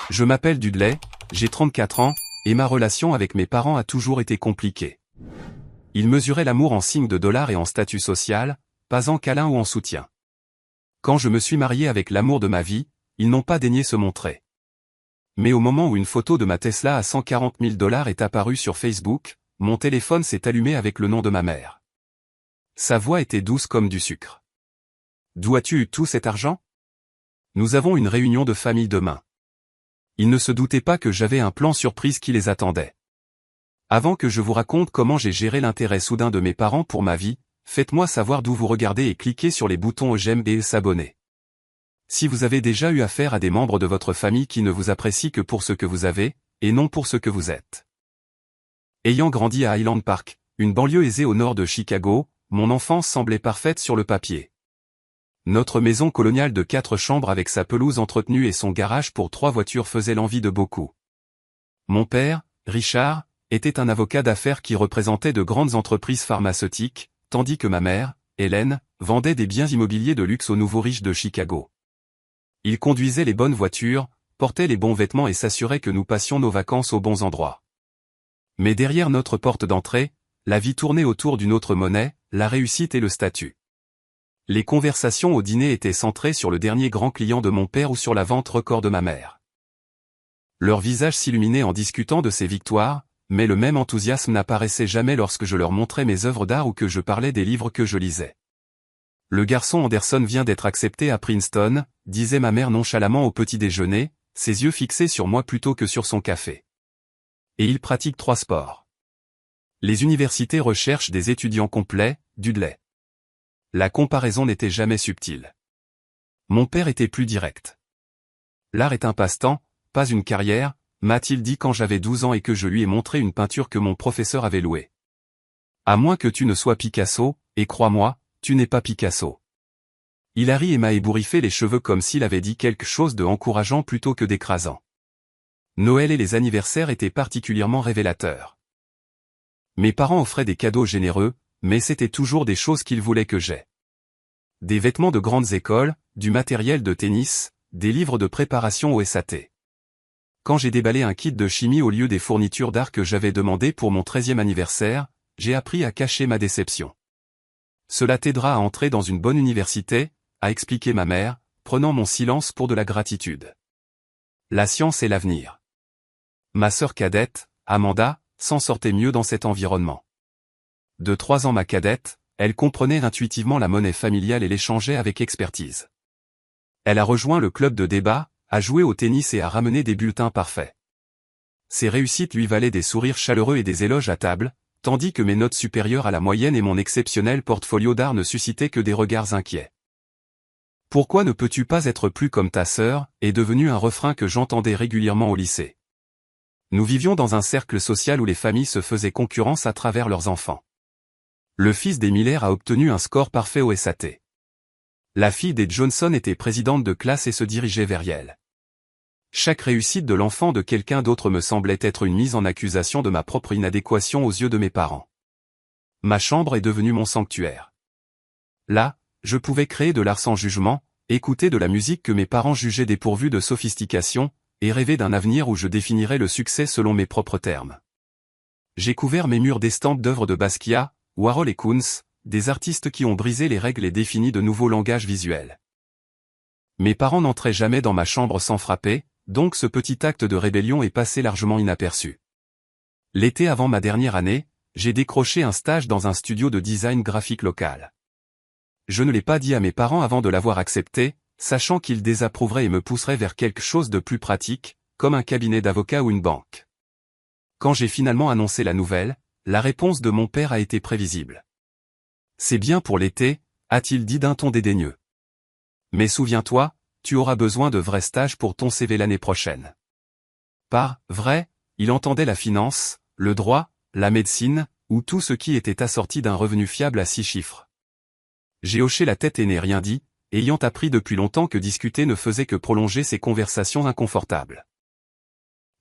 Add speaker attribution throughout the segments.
Speaker 1: Je m'appelle Dudley, j'ai 34 ans, et ma relation avec mes parents a toujours été compliquée. Ils mesuraient l'amour en signes de dollars et en statut social, pas en câlin ou en soutien. Quand je me suis marié avec l'amour de ma vie, ils n'ont pas daigné se montrer. Mais au moment où une photo de ma Tesla à 140 000 $ est apparue sur Facebook, mon téléphone s'est allumé avec le nom de ma mère. Sa voix était douce comme du sucre. D'où as-tu eu tout cet argent? Nous avons une réunion de famille demain. Ils ne se doutaient pas que j'avais un plan surprise qui les attendait. Avant que je vous raconte comment j'ai géré l'intérêt soudain de mes parents pour ma vie, faites-moi savoir d'où vous regardez et cliquez sur les boutons j'aime et s'abonner. Si vous avez déjà eu affaire à des membres de votre famille qui ne vous apprécient que pour ce que vous avez, et non pour ce que vous êtes. Ayant grandi à Highland Park, une banlieue aisée au nord de Chicago, mon enfance semblait parfaite sur le papier. Notre maison coloniale de 4 chambres avec sa pelouse entretenue et son garage pour 3 voitures faisait l'envie de beaucoup. Mon père, Richard, était un avocat d'affaires qui représentait de grandes entreprises pharmaceutiques, tandis que ma mère, Hélène, vendait des biens immobiliers de luxe aux nouveaux riches de Chicago. Il conduisait les bonnes voitures, portait les bons vêtements et s'assurait que nous passions nos vacances aux bons endroits. Mais derrière notre porte d'entrée, la vie tournait autour d'une autre monnaie, la réussite et le statut. Les conversations au dîner étaient centrées sur le dernier grand client de mon père ou sur la vente record de ma mère. Leur visage s'illuminait en discutant de ses victoires, mais le même enthousiasme n'apparaissait jamais lorsque je leur montrais mes œuvres d'art ou que je parlais des livres que je lisais. Le garçon Anderson vient d'être accepté à Princeton, disait ma mère nonchalamment au petit déjeuner, ses yeux fixés sur moi plutôt que sur son café. Et il pratique 3 sports. Les universités recherchent des étudiants complets, Dudley. La comparaison n'était jamais subtile. Mon père était plus direct. L'art est un passe-temps, pas une carrière, m'a-t-il dit quand j'avais 12 ans et que je lui ai montré une peinture que mon professeur avait louée. À moins que tu ne sois Picasso, et crois-moi, tu n'es pas Picasso. Il a ri et m'a ébouriffé les cheveux comme s'il avait dit quelque chose de encourageant plutôt que d'écrasant. Noël et les anniversaires étaient particulièrement révélateurs. Mes parents offraient des cadeaux généreux, mais c'était toujours des choses qu'ils voulaient que j'aie. Des vêtements de grandes écoles, du matériel de tennis, des livres de préparation au SAT. Quand j'ai déballé un kit de chimie au lieu des fournitures d'art que j'avais demandé pour mon 13e anniversaire, j'ai appris à cacher ma déception. Cela t'aidera à entrer dans une bonne université, a expliqué ma mère, prenant mon silence pour de la gratitude. La science est l'avenir. Ma sœur cadette, Amanda, s'en sortait mieux dans cet environnement. De 3 ans ma cadette, elle comprenait intuitivement la monnaie familiale et l'échangeait avec expertise. Elle a rejoint le club de débat, a joué au tennis et a ramené des bulletins parfaits. Ses réussites lui valaient des sourires chaleureux et des éloges à table, tandis que mes notes supérieures à la moyenne et mon exceptionnel portfolio d'art ne suscitaient que des regards inquiets. Pourquoi ne peux-tu pas être plus comme ta sœur, est devenu un refrain que j'entendais régulièrement au lycée. Nous vivions dans un cercle social où les familles se faisaient concurrence à travers leurs enfants. Le fils des Miller a obtenu un score parfait au SAT. La fille des Johnson était présidente de classe et se dirigeait vers Yale. Chaque réussite de l'enfant de quelqu'un d'autre me semblait être une mise en accusation de ma propre inadéquation aux yeux de mes parents. Ma chambre est devenue mon sanctuaire. Là, je pouvais créer de l'art sans jugement, écouter de la musique que mes parents jugeaient dépourvue de sophistication, et rêver d'un avenir où je définirais le succès selon mes propres termes. J'ai couvert mes murs d'estampes d'œuvres de Basquiat, Warhol et Koons, des artistes qui ont brisé les règles et défini de nouveaux langages visuels. Mes parents n'entraient jamais dans ma chambre sans frapper, donc ce petit acte de rébellion est passé largement inaperçu. L'été avant ma dernière année, j'ai décroché un stage dans un studio de design graphique local. Je ne l'ai pas dit à mes parents avant de l'avoir accepté, sachant qu'ils désapprouveraient et me pousseraient vers quelque chose de plus pratique, comme un cabinet d'avocat ou une banque. Quand j'ai finalement annoncé la nouvelle, la réponse de mon père a été prévisible. C'est bien pour l'été, a-t-il dit d'un ton dédaigneux. Mais souviens-toi, tu auras besoin de vrais stages pour ton CV l'année prochaine. Par vrai, il entendait la finance, le droit, la médecine, ou tout ce qui était assorti d'un revenu fiable à 6 chiffres. J'ai hoché la tête et n'ai rien dit, ayant appris depuis longtemps que discuter ne faisait que prolonger ces conversations inconfortables.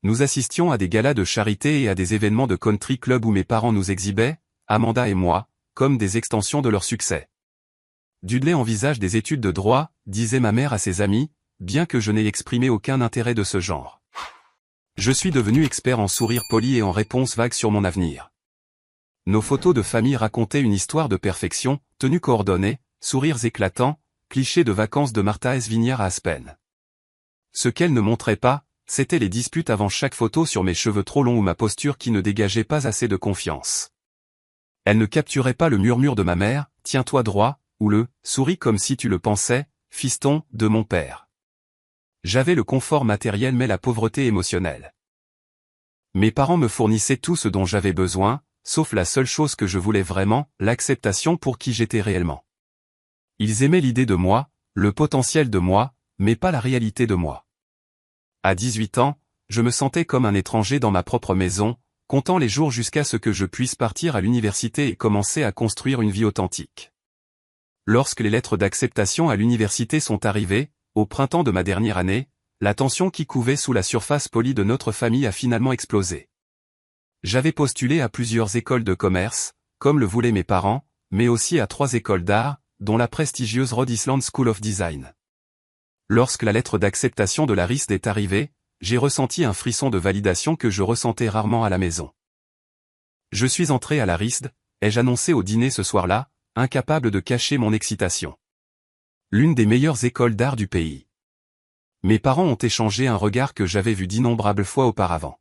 Speaker 1: Nous assistions à des galas de charité et à des événements de country club où mes parents nous exhibaient, Amanda et moi, comme des extensions de leur succès. Dudley envisage des études de droit, disait ma mère à ses amis, bien que je n'ai exprimé aucun intérêt de ce genre. Je suis devenu expert en sourires polis et en réponses vagues sur mon avenir. Nos photos de famille racontaient une histoire de perfection, tenues coordonnées, sourires éclatants, clichés de vacances de Martha S. Vignard à Aspen. Ce qu'elle ne montrait pas, c'étaient les disputes avant chaque photo sur mes cheveux trop longs ou ma posture qui ne dégageait pas assez de confiance. Elle ne capturait pas le murmure de ma mère, « Tiens-toi droit », ou le « Souris comme si tu le pensais, fiston » de mon père. J'avais le confort matériel mais la pauvreté émotionnelle. Mes parents me fournissaient tout ce dont j'avais besoin, sauf la seule chose que je voulais vraiment, l'acceptation pour qui j'étais réellement. Ils aimaient l'idée de moi, le potentiel de moi, mais pas la réalité de moi. À 18 ans, je me sentais comme un étranger dans ma propre maison, comptant les jours jusqu'à ce que je puisse partir à l'université et commencer à construire une vie authentique. Lorsque les lettres d'acceptation à l'université sont arrivées, au printemps de ma dernière année, la tension qui couvait sous la surface polie de notre famille a finalement explosé. J'avais postulé à plusieurs écoles de commerce, comme le voulaient mes parents, mais aussi à 3 écoles d'art, dont la prestigieuse Rhode Island School of Design. Lorsque la lettre d'acceptation de la RISD est arrivée, j'ai ressenti un frisson de validation que je ressentais rarement à la maison. Je suis entré à la RISD, ai-je annoncé au dîner ce soir-là, incapable de cacher mon excitation. L'une des meilleures écoles d'art du pays. Mes parents ont échangé un regard que j'avais vu d'innombrables fois auparavant.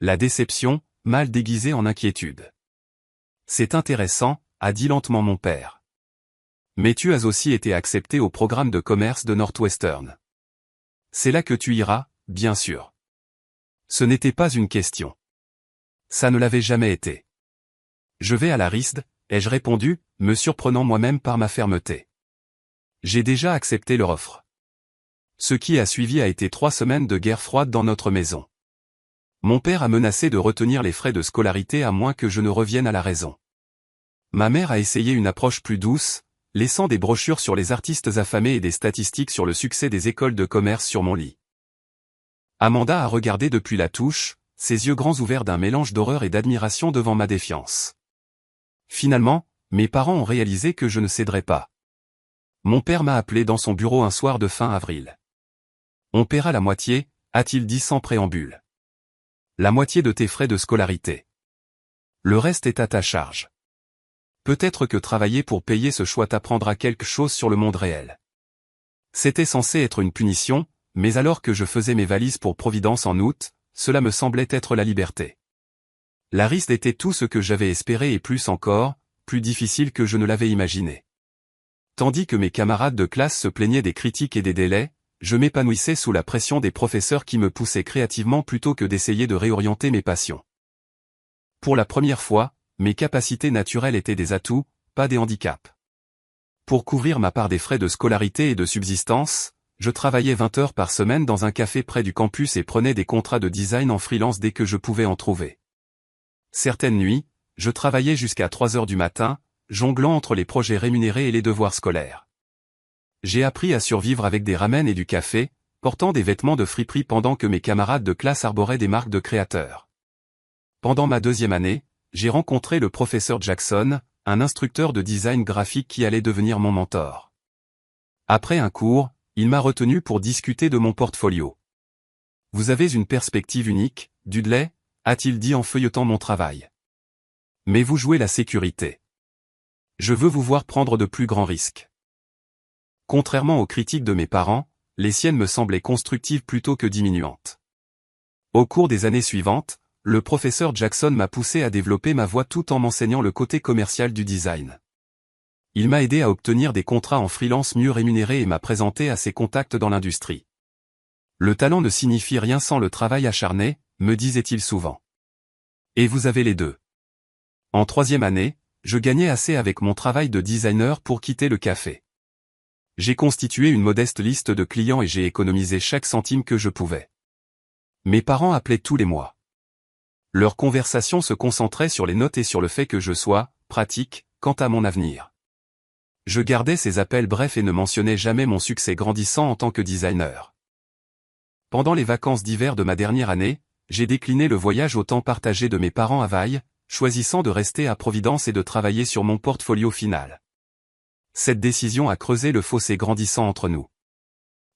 Speaker 1: La déception, mal déguisée en inquiétude. C'est intéressant, a dit lentement mon père. Mais tu as aussi été accepté au programme de commerce de Northwestern. C'est là que tu iras, bien sûr. Ce n'était pas une question. Ça ne l'avait jamais été. Je vais à la RISD, ai-je répondu, me surprenant moi-même par ma fermeté. J'ai déjà accepté leur offre. Ce qui a suivi a été 3 semaines de guerre froide dans notre maison. Mon père a menacé de retenir les frais de scolarité à moins que je ne revienne à la raison. Ma mère a essayé une approche plus douce, laissant des brochures sur les artistes affamés et des statistiques sur le succès des écoles de commerce sur mon lit. Amanda a regardé depuis la touche, ses yeux grands ouverts d'un mélange d'horreur et d'admiration devant ma défiance. Finalement, mes parents ont réalisé que je ne céderais pas. Mon père m'a appelé dans son bureau un soir de fin avril. On paiera la moitié, a-t-il dit sans préambule. La moitié de tes frais de scolarité. Le reste est à ta charge. Peut-être que travailler pour payer ce choix t'apprendra quelque chose sur le monde réel. C'était censé être une punition, mais alors que je faisais mes valises pour Providence en août, cela me semblait être la liberté. La RISD était tout ce que j'avais espéré et plus encore, plus difficile que je ne l'avais imaginé. Tandis que mes camarades de classe se plaignaient des critiques et des délais, je m'épanouissais sous la pression des professeurs qui me poussaient créativement plutôt que d'essayer de réorienter mes passions. Pour la première fois, mes capacités naturelles étaient des atouts, pas des handicaps. Pour couvrir ma part des frais de scolarité et de subsistance, je travaillais 20 heures par semaine dans un café près du campus et prenais des contrats de design en freelance dès que je pouvais en trouver. Certaines nuits, je travaillais jusqu'à 3 heures du matin, jonglant entre les projets rémunérés et les devoirs scolaires. J'ai appris à survivre avec des ramen et du café, portant des vêtements de friperie pendant que mes camarades de classe arboraient des marques de créateurs. Pendant ma 2e année, j'ai rencontré le professeur Jackson, un instructeur de design graphique qui allait devenir mon mentor. Après un cours, il m'a retenu pour discuter de mon portfolio. « Vous avez une perspective unique, Dudley » a-t-il dit en feuilletant mon travail. « Mais vous jouez la sécurité. Je veux vous voir prendre de plus grands risques. » Contrairement aux critiques de mes parents, les siennes me semblaient constructives plutôt que diminuantes. Au cours des années suivantes, le professeur Jackson m'a poussé à développer ma voix tout en m'enseignant le côté commercial du design. Il m'a aidé à obtenir des contrats en freelance mieux rémunérés et m'a présenté à ses contacts dans l'industrie. Le talent ne signifie rien sans le travail acharné, me disait-il souvent. Et vous avez les deux. En 3e année, je gagnais assez avec mon travail de designer pour quitter le café. J'ai constitué une modeste liste de clients et j'ai économisé chaque centime que je pouvais. Mes parents appelaient tous les mois. Leur conversation se concentrait sur les notes et sur le fait que je sois pratique quant à mon avenir. Je gardais ces appels brefs et ne mentionnais jamais mon succès grandissant en tant que designer. Pendant les vacances d'hiver de ma dernière année, j'ai décliné le voyage au temps partagé de mes parents à Hawaï, choisissant de rester à Providence et de travailler sur mon portfolio final. Cette décision a creusé le fossé grandissant entre nous.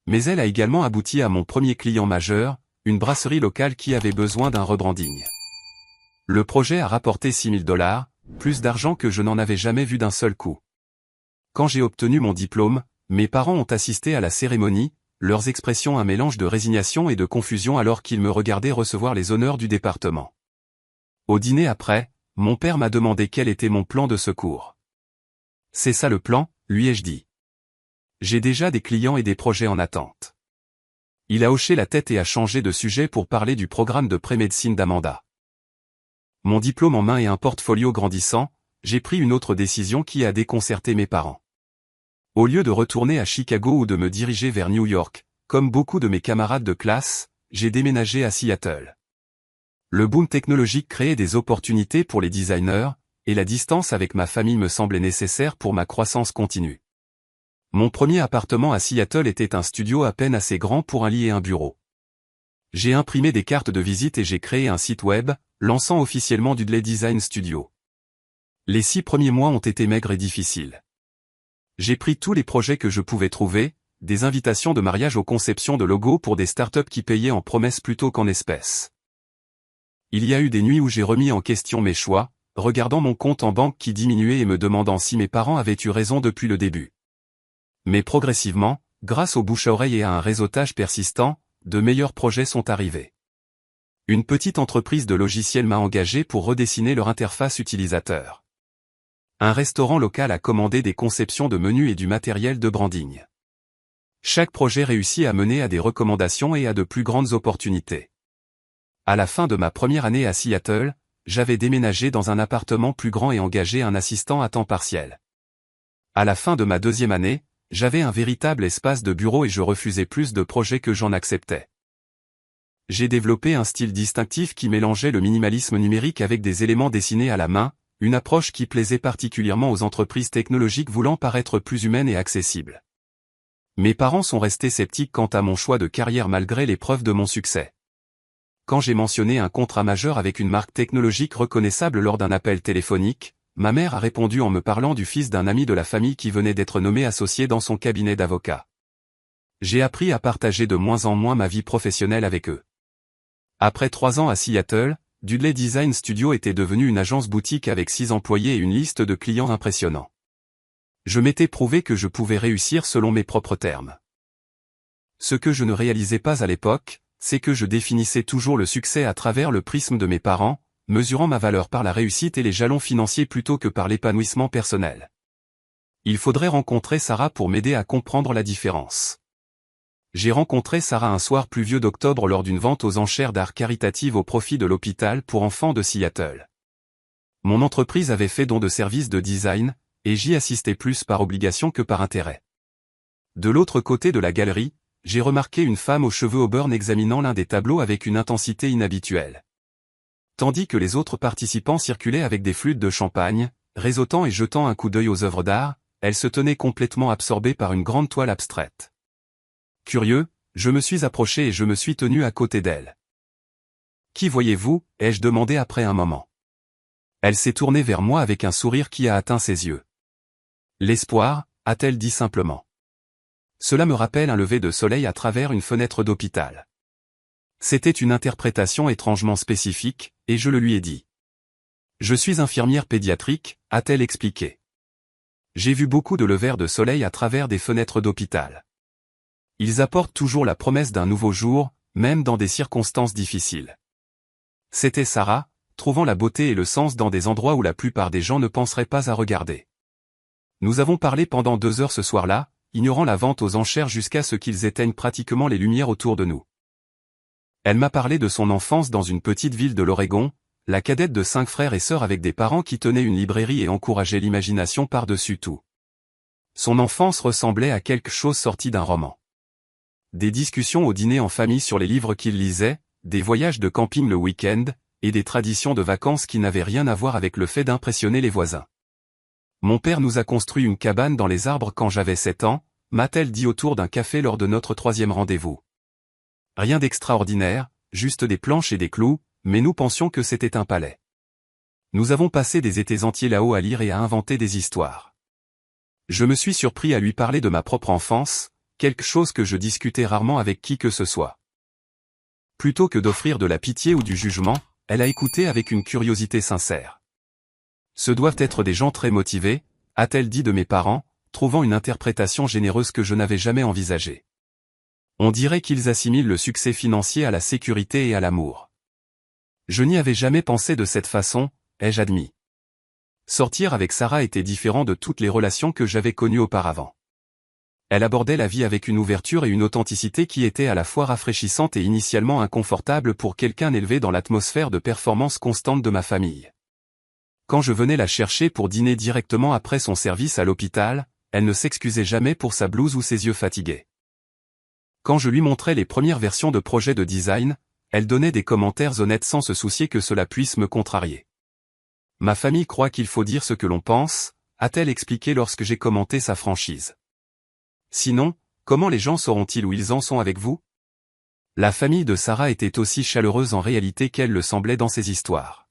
Speaker 1: Mais elle a également abouti à mon premier client majeur, une brasserie locale qui avait besoin d'un rebranding. Le projet a rapporté $6 000, plus d'argent que je n'en avais jamais vu d'un seul coup. Quand j'ai obtenu mon diplôme, mes parents ont assisté à la cérémonie, leurs expressions un mélange de résignation et de confusion alors qu'ils me regardaient recevoir les honneurs du département. Au dîner après, mon père m'a demandé quel était mon plan de secours. « C'est ça le plan », lui ai-je dit. « J'ai déjà des clients et des projets en attente. » Il a hoché la tête et a changé de sujet pour parler du programme de pré-médecine d'Amanda. Mon diplôme en main et un portfolio grandissant, j'ai pris une autre décision qui a déconcerté mes parents. Au lieu de retourner à Chicago ou de me diriger vers New York, comme beaucoup de mes camarades de classe, j'ai déménagé à Seattle. Le boom technologique créait des opportunités pour les designers, et la distance avec ma famille me semblait nécessaire pour ma croissance continue. Mon premier appartement à Seattle était un studio à peine assez grand pour un lit et un bureau. J'ai imprimé des cartes de visite et j'ai créé un site web, lançant officiellement Dudley Design Studio. Les 6 premiers mois ont été maigres et difficiles. J'ai pris tous les projets que je pouvais trouver, des invitations de mariage aux conceptions de logos pour des startups qui payaient en promesses plutôt qu'en espèces. Il y a eu des nuits où j'ai remis en question mes choix, regardant mon compte en banque qui diminuait et me demandant si mes parents avaient eu raison depuis le début. Mais progressivement, grâce au bouche à oreille et à un réseautage persistant, de meilleurs projets sont arrivés. Une petite entreprise de logiciels m'a engagé pour redessiner leur interface utilisateur. Un restaurant local a commandé des conceptions de menus et du matériel de branding. Chaque projet réussit à mener à des recommandations et à de plus grandes opportunités. À la fin de ma première année à Seattle, j'avais déménagé dans un appartement plus grand et engagé un assistant à temps partiel. À la fin de ma deuxième année, j'avais un véritable espace de bureau et je refusais plus de projets que j'en acceptais. J'ai développé un style distinctif qui mélangeait le minimalisme numérique avec des éléments dessinés à la main, une approche qui plaisait particulièrement aux entreprises technologiques voulant paraître plus humaines et accessibles. Mes parents sont restés sceptiques quant à mon choix de carrière malgré les preuves de mon succès. Quand j'ai mentionné un contrat majeur avec une marque technologique reconnaissable lors d'un appel téléphonique, ma mère a répondu en me parlant du fils d'un ami de la famille qui venait d'être nommé associé dans son cabinet d'avocat. J'ai appris à partager de moins en moins ma vie professionnelle avec eux. Après 3 ans à Seattle, Dudley Design Studio était devenu une agence boutique avec 6 employés et une liste de clients impressionnants. Je m'étais prouvé que je pouvais réussir selon mes propres termes. Ce que je ne réalisais pas à l'époque, c'est que je définissais toujours le succès à travers le prisme de mes parents, mesurant ma valeur par la réussite et les jalons financiers plutôt que par l'épanouissement personnel. Il faudrait rencontrer Sarah pour m'aider à comprendre la différence. J'ai rencontré Sarah un soir pluvieux d'octobre lors d'une vente aux enchères d'art caritative au profit de l'hôpital pour enfants de Seattle. Mon entreprise avait fait don de services de design, et j'y assistais plus par obligation que par intérêt. De l'autre côté de la galerie, j'ai remarqué une femme aux cheveux auburn examinant l'un des tableaux avec une intensité inhabituelle. Tandis que les autres participants circulaient avec des flûtes de champagne, réseautant et jetant un coup d'œil aux œuvres d'art, elle se tenait complètement absorbée par une grande toile abstraite. Curieux, je me suis approché et je me suis tenu à côté d'elle. « Qui voyez-vous » ai-je demandé après un moment. Elle s'est tournée vers moi avec un sourire qui a atteint ses yeux. « L'espoir » a-t-elle dit simplement. Cela me rappelle un lever de soleil à travers une fenêtre d'hôpital. C'était une interprétation étrangement spécifique, et je le lui ai dit. « Je suis infirmière pédiatrique » a-t-elle expliqué. J'ai vu beaucoup de levers de soleil à travers des fenêtres d'hôpital. Ils apportent toujours la promesse d'un nouveau jour, même dans des circonstances difficiles. C'était Sarah, trouvant la beauté et le sens dans des endroits où la plupart des gens ne penseraient pas à regarder. Nous avons parlé pendant 2 heures ce soir-là, ignorant la vente aux enchères jusqu'à ce qu'ils éteignent pratiquement les lumières autour de nous. Elle m'a parlé de son enfance dans une petite ville de l'Oregon, la cadette de 5 frères et sœurs avec des parents qui tenaient une librairie et encourageaient l'imagination par-dessus tout. Son enfance ressemblait à quelque chose sorti d'un roman. Des discussions au dîner en famille sur les livres qu'il lisait, des voyages de camping le week-end, et des traditions de vacances qui n'avaient rien à voir avec le fait d'impressionner les voisins. Mon père nous a construit une cabane dans les arbres quand j'avais 7 ans, m'a-t-elle dit autour d'un café lors de notre 3e rendez-vous. Rien d'extraordinaire, juste des planches et des clous, mais nous pensions que c'était un palais. Nous avons passé des étés entiers là-haut à lire et à inventer des histoires. Je me suis surpris à lui parler de ma propre enfance, quelque chose que je discutais rarement avec qui que ce soit. Plutôt que d'offrir de la pitié ou du jugement, elle a écouté avec une curiosité sincère. Ce doivent être des gens très motivés, a-t-elle dit de mes parents, trouvant une interprétation généreuse que je n'avais jamais envisagée. On dirait qu'ils assimilent le succès financier à la sécurité et à l'amour. Je n'y avais jamais pensé de cette façon, ai-je admis. Sortir avec Sarah était différent de toutes les relations que j'avais connues auparavant. Elle abordait la vie avec une ouverture et une authenticité qui étaient à la fois rafraîchissantes et initialement inconfortables pour quelqu'un élevé dans l'atmosphère de performance constante de ma famille. Quand je venais la chercher pour dîner directement après son service à l'hôpital, elle ne s'excusait jamais pour sa blouse ou ses yeux fatigués. Quand je lui montrais les premières versions de projets de design, elle donnait des commentaires honnêtes sans se soucier que cela puisse me contrarier. Ma famille croit qu'il faut dire ce que l'on pense, a-t-elle expliqué lorsque j'ai commenté sa franchise. Sinon, comment les gens sauront-ils où ils en sont avec vous? La famille de Sarah était aussi chaleureuse en réalité qu'elle le semblait dans ses histoires.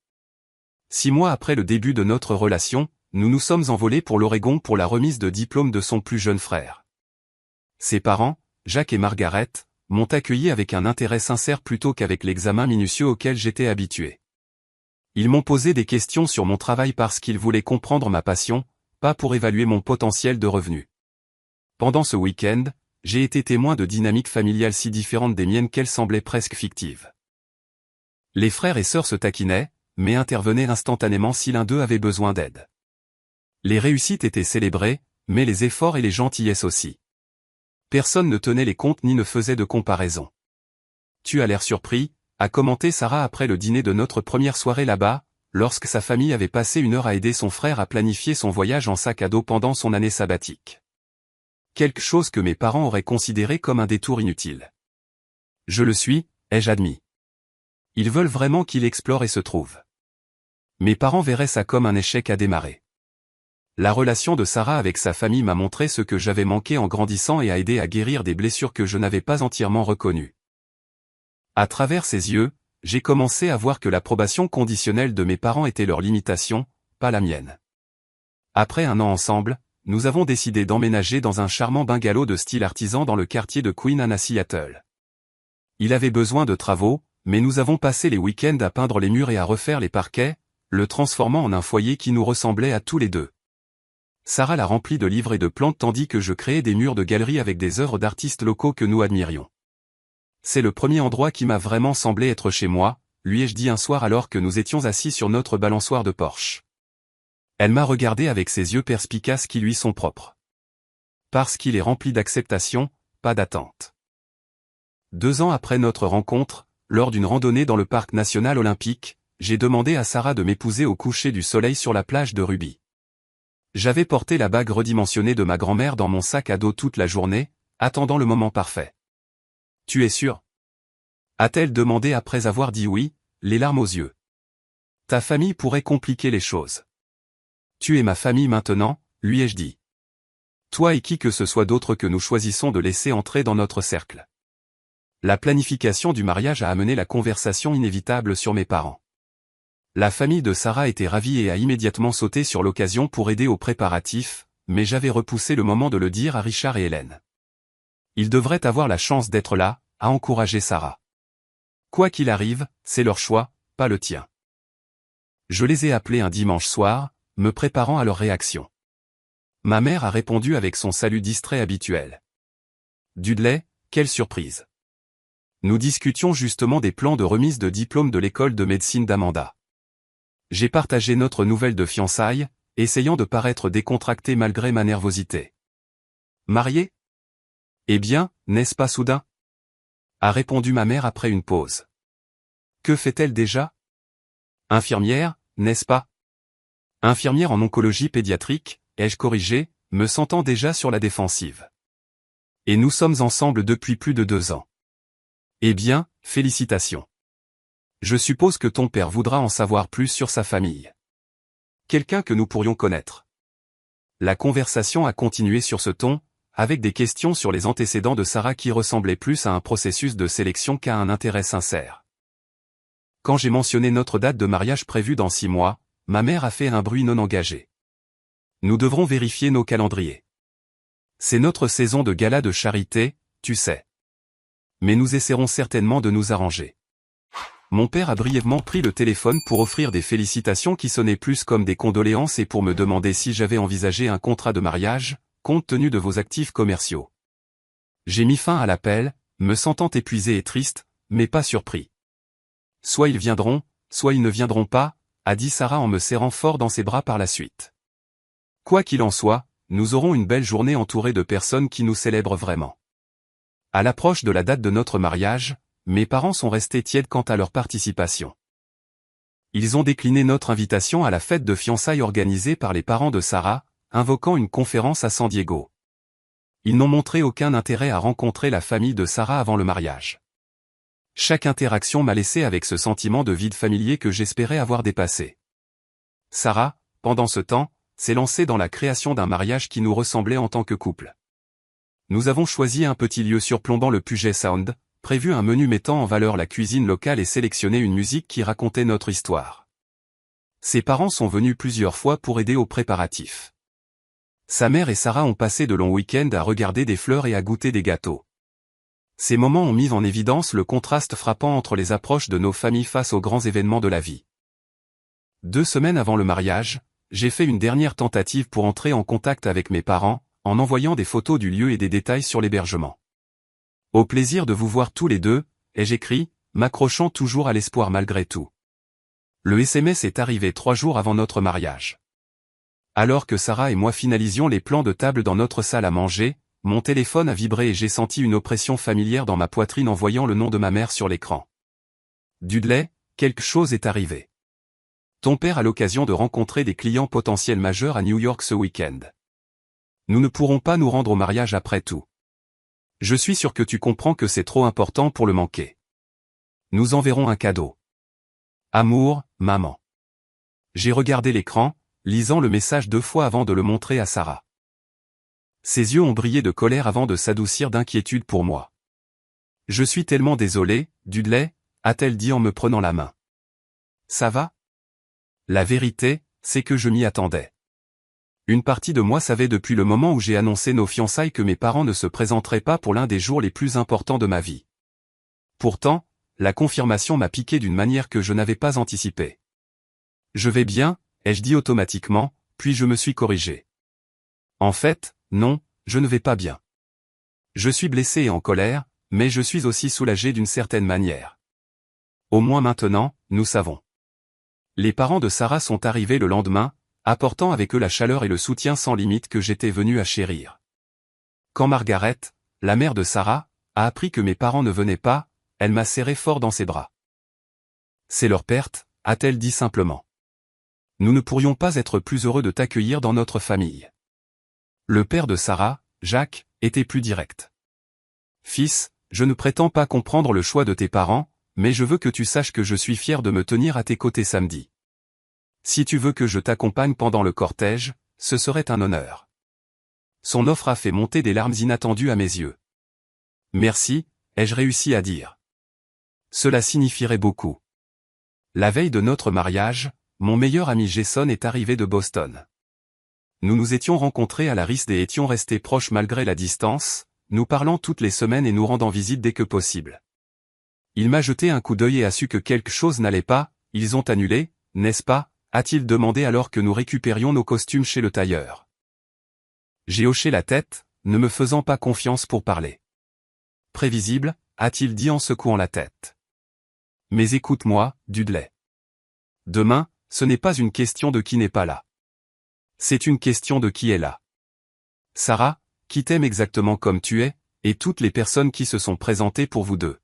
Speaker 1: 6 mois après le début de notre relation, nous nous sommes envolés pour l'Oregon pour la remise de diplôme de son plus jeune frère. Ses parents, Jacques et Margaret, m'ont accueilli avec un intérêt sincère plutôt qu'avec l'examen minutieux auquel j'étais habitué. Ils m'ont posé des questions sur mon travail parce qu'ils voulaient comprendre ma passion, pas pour évaluer mon potentiel de revenus. Pendant ce week-end, j'ai été témoin de dynamiques familiales si différentes des miennes qu'elles semblaient presque fictives. Les frères et sœurs se taquinaient, mais intervenaient instantanément si l'un d'eux avait besoin d'aide. Les réussites étaient célébrées, mais les efforts et les gentillesses aussi. Personne ne tenait les comptes ni ne faisait de comparaison. Tu as l'air surpris, a commenté Sarah après le dîner de notre première soirée là-bas, lorsque sa famille avait passé 1 heure à aider son frère à planifier son voyage en sac à dos pendant son année sabbatique. Quelque chose que mes parents auraient considéré comme un détour inutile. Je le suis, ai-je admis. Ils veulent vraiment qu'il explore et se trouve. Mes parents verraient ça comme un échec à démarrer. La relation de Sarah avec sa famille m'a montré ce que j'avais manqué en grandissant et a aidé à guérir des blessures que je n'avais pas entièrement reconnues. À travers ses yeux, j'ai commencé à voir que l'approbation conditionnelle de mes parents était leur limitation, pas la mienne. Après 1 an ensemble, nous avons décidé d'emménager dans un charmant bungalow de style artisan dans le quartier de Queen Anne à Seattle. Il avait besoin de travaux, mais nous avons passé les week-ends à peindre les murs et à refaire les parquets, le transformant en un foyer qui nous ressemblait à tous les deux. Sarah l'a rempli de livres et de plantes tandis que je créais des murs de galerie avec des œuvres d'artistes locaux que nous admirions. C'est le premier endroit qui m'a vraiment semblé être chez moi, lui ai-je dit un soir alors que nous étions assis sur notre balançoire de Porsche. Elle m'a regardé avec ses yeux perspicaces qui lui sont propres. Parce qu'il est rempli d'acceptation, pas d'attente. 2 ans après notre rencontre, lors d'une randonnée dans le parc national olympique, j'ai demandé à Sarah de m'épouser au coucher du soleil sur la plage de Ruby. J'avais porté la bague redimensionnée de ma grand-mère dans mon sac à dos toute la journée, attendant le moment parfait. Tu es sûr? A-t-elle demandé après avoir dit oui, les larmes aux yeux. Ta famille pourrait compliquer les choses. Tu es ma famille maintenant, lui ai-je dit. Toi et qui que ce soit d'autre que nous choisissons de laisser entrer dans notre cercle. La planification du mariage a amené la conversation inévitable sur mes parents. La famille de Sarah était ravie et a immédiatement sauté sur l'occasion pour aider aux préparatifs, mais j'avais repoussé le moment de le dire à Richard et Hélène. Ils devraient avoir la chance d'être là, a encouragé Sarah. Quoi qu'il arrive, c'est leur choix, pas le tien. Je les ai appelés un dimanche soir, me préparant à leur réaction. Ma mère a répondu avec son salut distrait habituel. Dudley, quelle surprise. Nous discutions justement des plans de remise de diplôme de l'école de médecine d'Amanda. J'ai partagé notre nouvelle de fiançailles, essayant de paraître décontracté malgré ma nervosité. Marié? Eh bien, n'est-ce pas soudain? A répondu ma mère après une pause. Que fait-elle déjà? Infirmière, n'est-ce pas? Infirmière en oncologie pédiatrique, ai-je corrigé, me sentant déjà sur la défensive. Et nous sommes ensemble depuis plus de 2 ans. Eh bien, félicitations. Je suppose que ton père voudra en savoir plus sur sa famille. Quelqu'un que nous pourrions connaître. La conversation a continué sur ce ton, avec des questions sur les antécédents de Sarah qui ressemblaient plus à un processus de sélection qu'à un intérêt sincère. Quand j'ai mentionné notre date de mariage prévue dans 6 mois, ma mère a fait un bruit non engagé. Nous devrons vérifier nos calendriers. C'est notre saison de gala de charité, tu sais. Mais nous essaierons certainement de nous arranger. Mon père a brièvement pris le téléphone pour offrir des félicitations qui sonnaient plus comme des condoléances et pour me demander si j'avais envisagé un contrat de mariage, compte tenu de vos actifs commerciaux. J'ai mis fin à l'appel, me sentant épuisé et triste, mais pas surpris. Soit ils viendront, soit ils ne viendront pas, a dit Sarah en me serrant fort dans ses bras par la suite. Quoi qu'il en soit, nous aurons une belle journée entourée de personnes qui nous célèbrent vraiment. À l'approche de la date de notre mariage, mes parents sont restés tièdes quant à leur participation. Ils ont décliné notre invitation à la fête de fiançailles organisée par les parents de Sarah, invoquant une conférence à San Diego. Ils n'ont montré aucun intérêt à rencontrer la famille de Sarah avant le mariage. Chaque interaction m'a laissé avec ce sentiment de vide familier que j'espérais avoir dépassé. Sarah, pendant ce temps, s'est lancée dans la création d'un mariage qui nous ressemblait en tant que couple. Nous avons choisi un petit lieu surplombant le Puget Sound, prévu un menu mettant en valeur la cuisine locale et sélectionné une musique qui racontait notre histoire. Ses parents sont venus plusieurs fois pour aider aux préparatifs. Sa mère et Sarah ont passé de longs week-ends à regarder des fleurs et à goûter des gâteaux. Ces moments ont mis en évidence le contraste frappant entre les approches de nos familles face aux grands événements de la vie. 2 semaines avant le mariage, j'ai fait une dernière tentative pour entrer en contact avec mes parents, en envoyant des photos du lieu et des détails sur l'hébergement. Au plaisir de vous voir tous les deux, ai-je écrit, m'accrochant toujours à l'espoir malgré tout. Le SMS est arrivé 3 jours avant notre mariage. Alors que Sarah et moi finalisions les plans de table dans notre salle à manger, mon téléphone a vibré et j'ai senti une oppression familière dans ma poitrine en voyant le nom de ma mère sur l'écran. Dudley, quelque chose est arrivé. Ton père a l'occasion de rencontrer des clients potentiels majeurs à New York ce week-end. Nous ne pourrons pas nous rendre au mariage après tout. Je suis sûr que tu comprends que c'est trop important pour le manquer. Nous enverrons un cadeau. Amour, maman. J'ai regardé l'écran, lisant le message 2 fois avant de le montrer à Sarah. Ses yeux ont brillé de colère avant de s'adoucir d'inquiétude pour moi. Je suis tellement désolé, Dudley, a-t-elle dit en me prenant la main. Ça va? La vérité, c'est que je m'y attendais. Une partie de moi savait depuis le moment où j'ai annoncé nos fiançailles que mes parents ne se présenteraient pas pour l'un des jours les plus importants de ma vie. Pourtant, la confirmation m'a piqué d'une manière que je n'avais pas anticipée. Je vais bien, ai-je dit automatiquement, puis je me suis corrigé. En fait, non, je ne vais pas bien. Je suis blessé et en colère, mais je suis aussi soulagé d'une certaine manière. Au moins maintenant, nous savons. Les parents de Sarah sont arrivés le lendemain, apportant avec eux la chaleur et le soutien sans limite que j'étais venu à chérir. Quand Margaret, la mère de Sarah, a appris que mes parents ne venaient pas, elle m'a serré fort dans ses bras. C'est leur perte, a-t-elle dit simplement. Nous ne pourrions pas être plus heureux de t'accueillir dans notre famille. Le père de Sarah, Jacques, était plus direct. Fils, je ne prétends pas comprendre le choix de tes parents, mais je veux que tu saches que je suis fier de me tenir à tes côtés samedi. Si tu veux que je t'accompagne pendant le cortège, ce serait un honneur. Son offre a fait monter des larmes inattendues à mes yeux. Merci, ai-je réussi à dire. Cela signifierait beaucoup. La veille de notre mariage, mon meilleur ami Jason est arrivé de Boston. Nous nous étions rencontrés à la RISD et étions restés proches malgré la distance, nous parlant toutes les semaines et nous rendant visite dès que possible. Il m'a jeté un coup d'œil et a su que quelque chose n'allait pas, ils ont annulé, n'est-ce pas, a-t-il demandé alors que nous récupérions nos costumes chez le tailleur. J'ai hoché la tête, ne me faisant pas confiance pour parler. Prévisible, a-t-il dit en secouant la tête. Mais écoute-moi, Dudley. Demain, ce n'est pas une question de qui n'est pas là. C'est une question de qui est là. Sarah, qui t'aime exactement comme tu es, et toutes les personnes qui se sont présentées pour vous deux.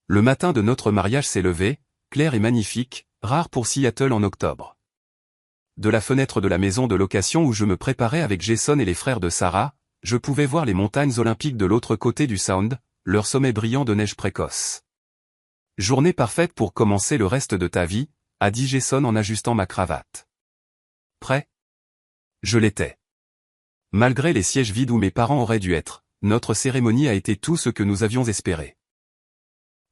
Speaker 1: Le matin de notre mariage s'est levé, clair et magnifique, rare pour Seattle en octobre. De la fenêtre de la maison de location où je me préparais avec Jason et les frères de Sarah, je pouvais voir les montagnes olympiques de l'autre côté du Sound, leur sommet brillant de neige précoce. Journée parfaite pour commencer le reste de ta vie, a dit Jason en ajustant ma cravate. Prêt? Je l'étais. Malgré les sièges vides où mes parents auraient dû être, notre cérémonie a été tout ce que nous avions espéré.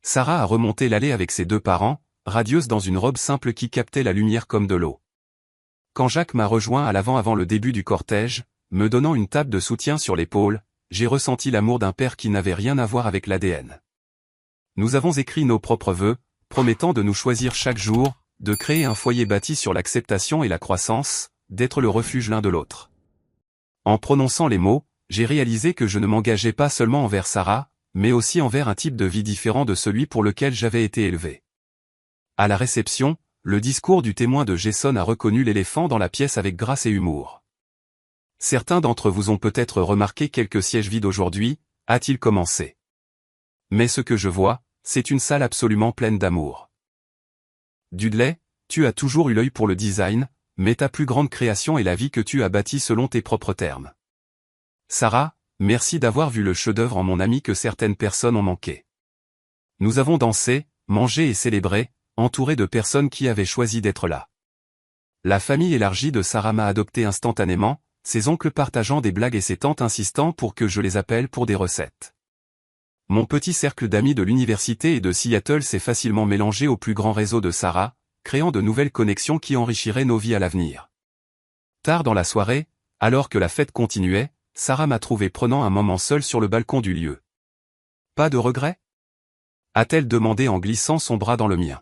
Speaker 1: Sarah a remonté l'allée avec ses 2 parents, radieuse dans une robe simple qui captait la lumière comme de l'eau. Quand Jacques m'a rejoint à l'avant avant le début du cortège, me donnant une tape de soutien sur l'épaule, j'ai ressenti l'amour d'un père qui n'avait rien à voir avec l'ADN. Nous avons écrit nos propres vœux, promettant de nous choisir chaque jour, de créer un foyer bâti sur l'acceptation et la croissance, d'être le refuge l'un de l'autre. En prononçant les mots, j'ai réalisé que je ne m'engageais pas seulement envers Sarah, mais aussi envers un type de vie différent de celui pour lequel j'avais été élevé. À la réception, le discours du témoin de Jason a reconnu l'éléphant dans la pièce avec grâce et humour. Certains d'entre vous ont peut-être remarqué quelques sièges vides aujourd'hui, a-t-il commencé. Mais ce que je vois, c'est une salle absolument pleine d'amour. Dudley, tu as toujours eu l'œil pour le design, mais ta plus grande création est la vie que tu as bâtie selon tes propres termes. Sarah, merci d'avoir vu le chef-d'œuvre en mon ami que certaines personnes ont manqué. Nous avons dansé, mangé et célébré, entourés de personnes qui avaient choisi d'être là. La famille élargie de Sarah m'a adopté instantanément, ses oncles partageant des blagues et ses tantes insistant pour que je les appelle pour des recettes. Mon petit cercle d'amis de l'université et de Seattle s'est facilement mélangé au plus grand réseau de Sarah, créant de nouvelles connexions qui enrichiraient nos vies à l'avenir. Tard dans la soirée, alors que la fête continuait, Sarah m'a trouvé prenant un moment seul sur le balcon du lieu. Pas de regret ? A-t-elle demandé en glissant son bras dans le mien.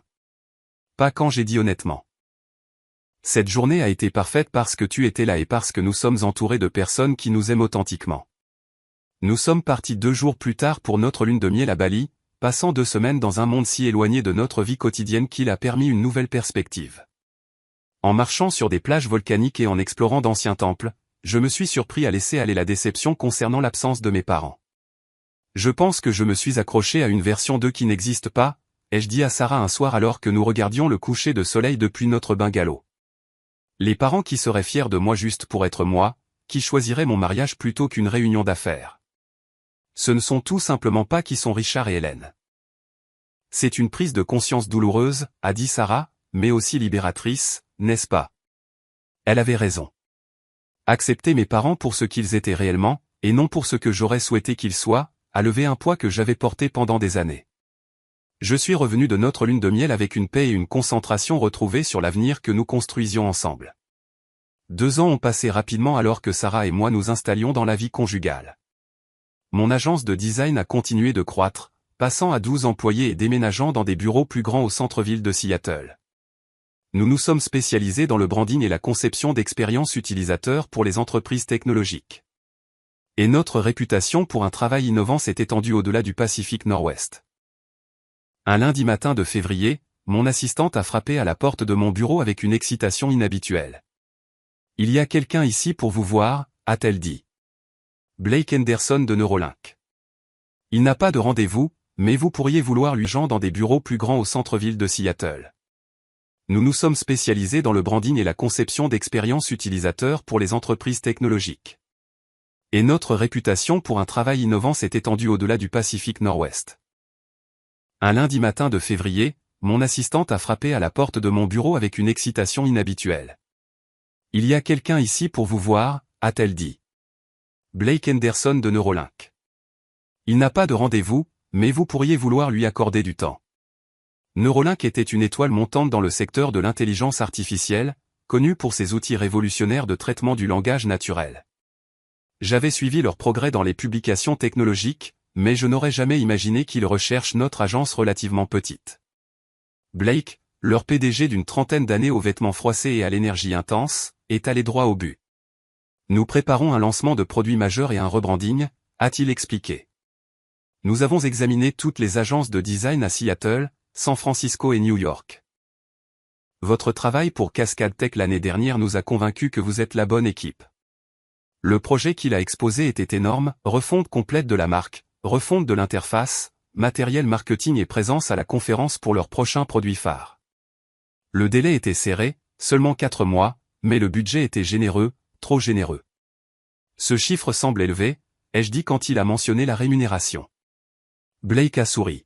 Speaker 1: Pas quand j'ai dit honnêtement. Cette journée a été parfaite parce que tu étais là et parce que nous sommes entourés de personnes qui nous aiment authentiquement. Nous sommes partis 2 jours plus tard pour notre lune de miel à Bali, passant 2 semaines dans un monde si éloigné de notre vie quotidienne qu'il a permis une nouvelle perspective. En marchant sur des plages volcaniques et en explorant d'anciens temples, je me suis surpris à laisser aller la déception concernant l'absence de mes parents. Je pense que je me suis accroché à une version d'eux qui n'existe pas, ai-je dit à Sarah un soir alors que nous regardions le coucher de soleil depuis notre bungalow. Les parents qui seraient fiers de moi juste pour être moi, qui choisiraient mon mariage plutôt qu'une réunion d'affaires. Ce ne sont tout simplement pas qui sont Richard et Hélène. C'est une prise de conscience douloureuse, a dit Sarah, mais aussi libératrice, n'est-ce pas? Elle avait raison. Accepter mes parents pour ce qu'ils étaient réellement, et non pour ce que j'aurais souhaité qu'ils soient, a levé un poids que j'avais porté pendant des années. Je suis revenu de notre lune de miel avec une paix et une concentration retrouvées sur l'avenir que nous construisions ensemble. 2 ans ont passé rapidement alors que Sarah et moi nous installions dans la vie conjugale. Mon agence de design a continué de croître, passant à 12 employés et déménageant dans des bureaux plus grands au centre-ville de Seattle. Nous nous sommes spécialisés dans le branding et la conception d'expériences utilisateurs pour les entreprises technologiques. Et notre réputation pour un travail innovant s'est étendue au-delà du Pacifique Nord-Ouest. Un lundi matin de février, mon assistante a frappé à la porte de mon bureau avec une excitation inhabituelle. « Il y a quelqu'un ici pour vous voir », a-t-elle dit. Blake Henderson de Neuralink. Il n'a pas de rendez-vous, mais vous pourriez vouloir lui joindre dans des bureaux plus grands au centre-ville de Seattle. Nous nous sommes spécialisés dans le branding et la conception d'expériences utilisateurs pour les entreprises technologiques. Et notre réputation pour un travail innovant s'est étendue au-delà du Pacifique Nord-Ouest. Un lundi matin de février, mon assistante a frappé à la porte de mon bureau avec une excitation inhabituelle. « Il y a quelqu'un ici pour vous voir », a-t-elle dit. Blake Henderson de Neuralink. Il n'a pas de rendez-vous, mais vous pourriez vouloir lui accorder du temps. Neuralink était une étoile montante dans le secteur de l'intelligence artificielle, connue pour ses outils révolutionnaires de traitement du langage naturel. J'avais suivi leurs progrès dans les publications technologiques, mais je n'aurais jamais imaginé qu'ils recherchent notre agence relativement petite. Blake, leur PDG d'une 30aine d'années aux vêtements froissés et à l'énergie intense, est allé droit au but. Nous préparons un lancement de produits majeurs et un rebranding, a-t-il expliqué. Nous avons examiné toutes les agences de design à Seattle, San Francisco et New York. Votre travail pour Cascade Tech l'année dernière nous a convaincus que vous êtes la bonne équipe. Le projet qu'il a exposé était énorme, refonte complète de la marque, refonte de l'interface, matériel marketing et présence à la conférence pour leur prochain produit phare. Le délai était serré, seulement 4 mois, mais le budget était généreux, trop généreux. Ce chiffre semble élevé, ai-je dit quand il a mentionné la rémunération. Blake a souri.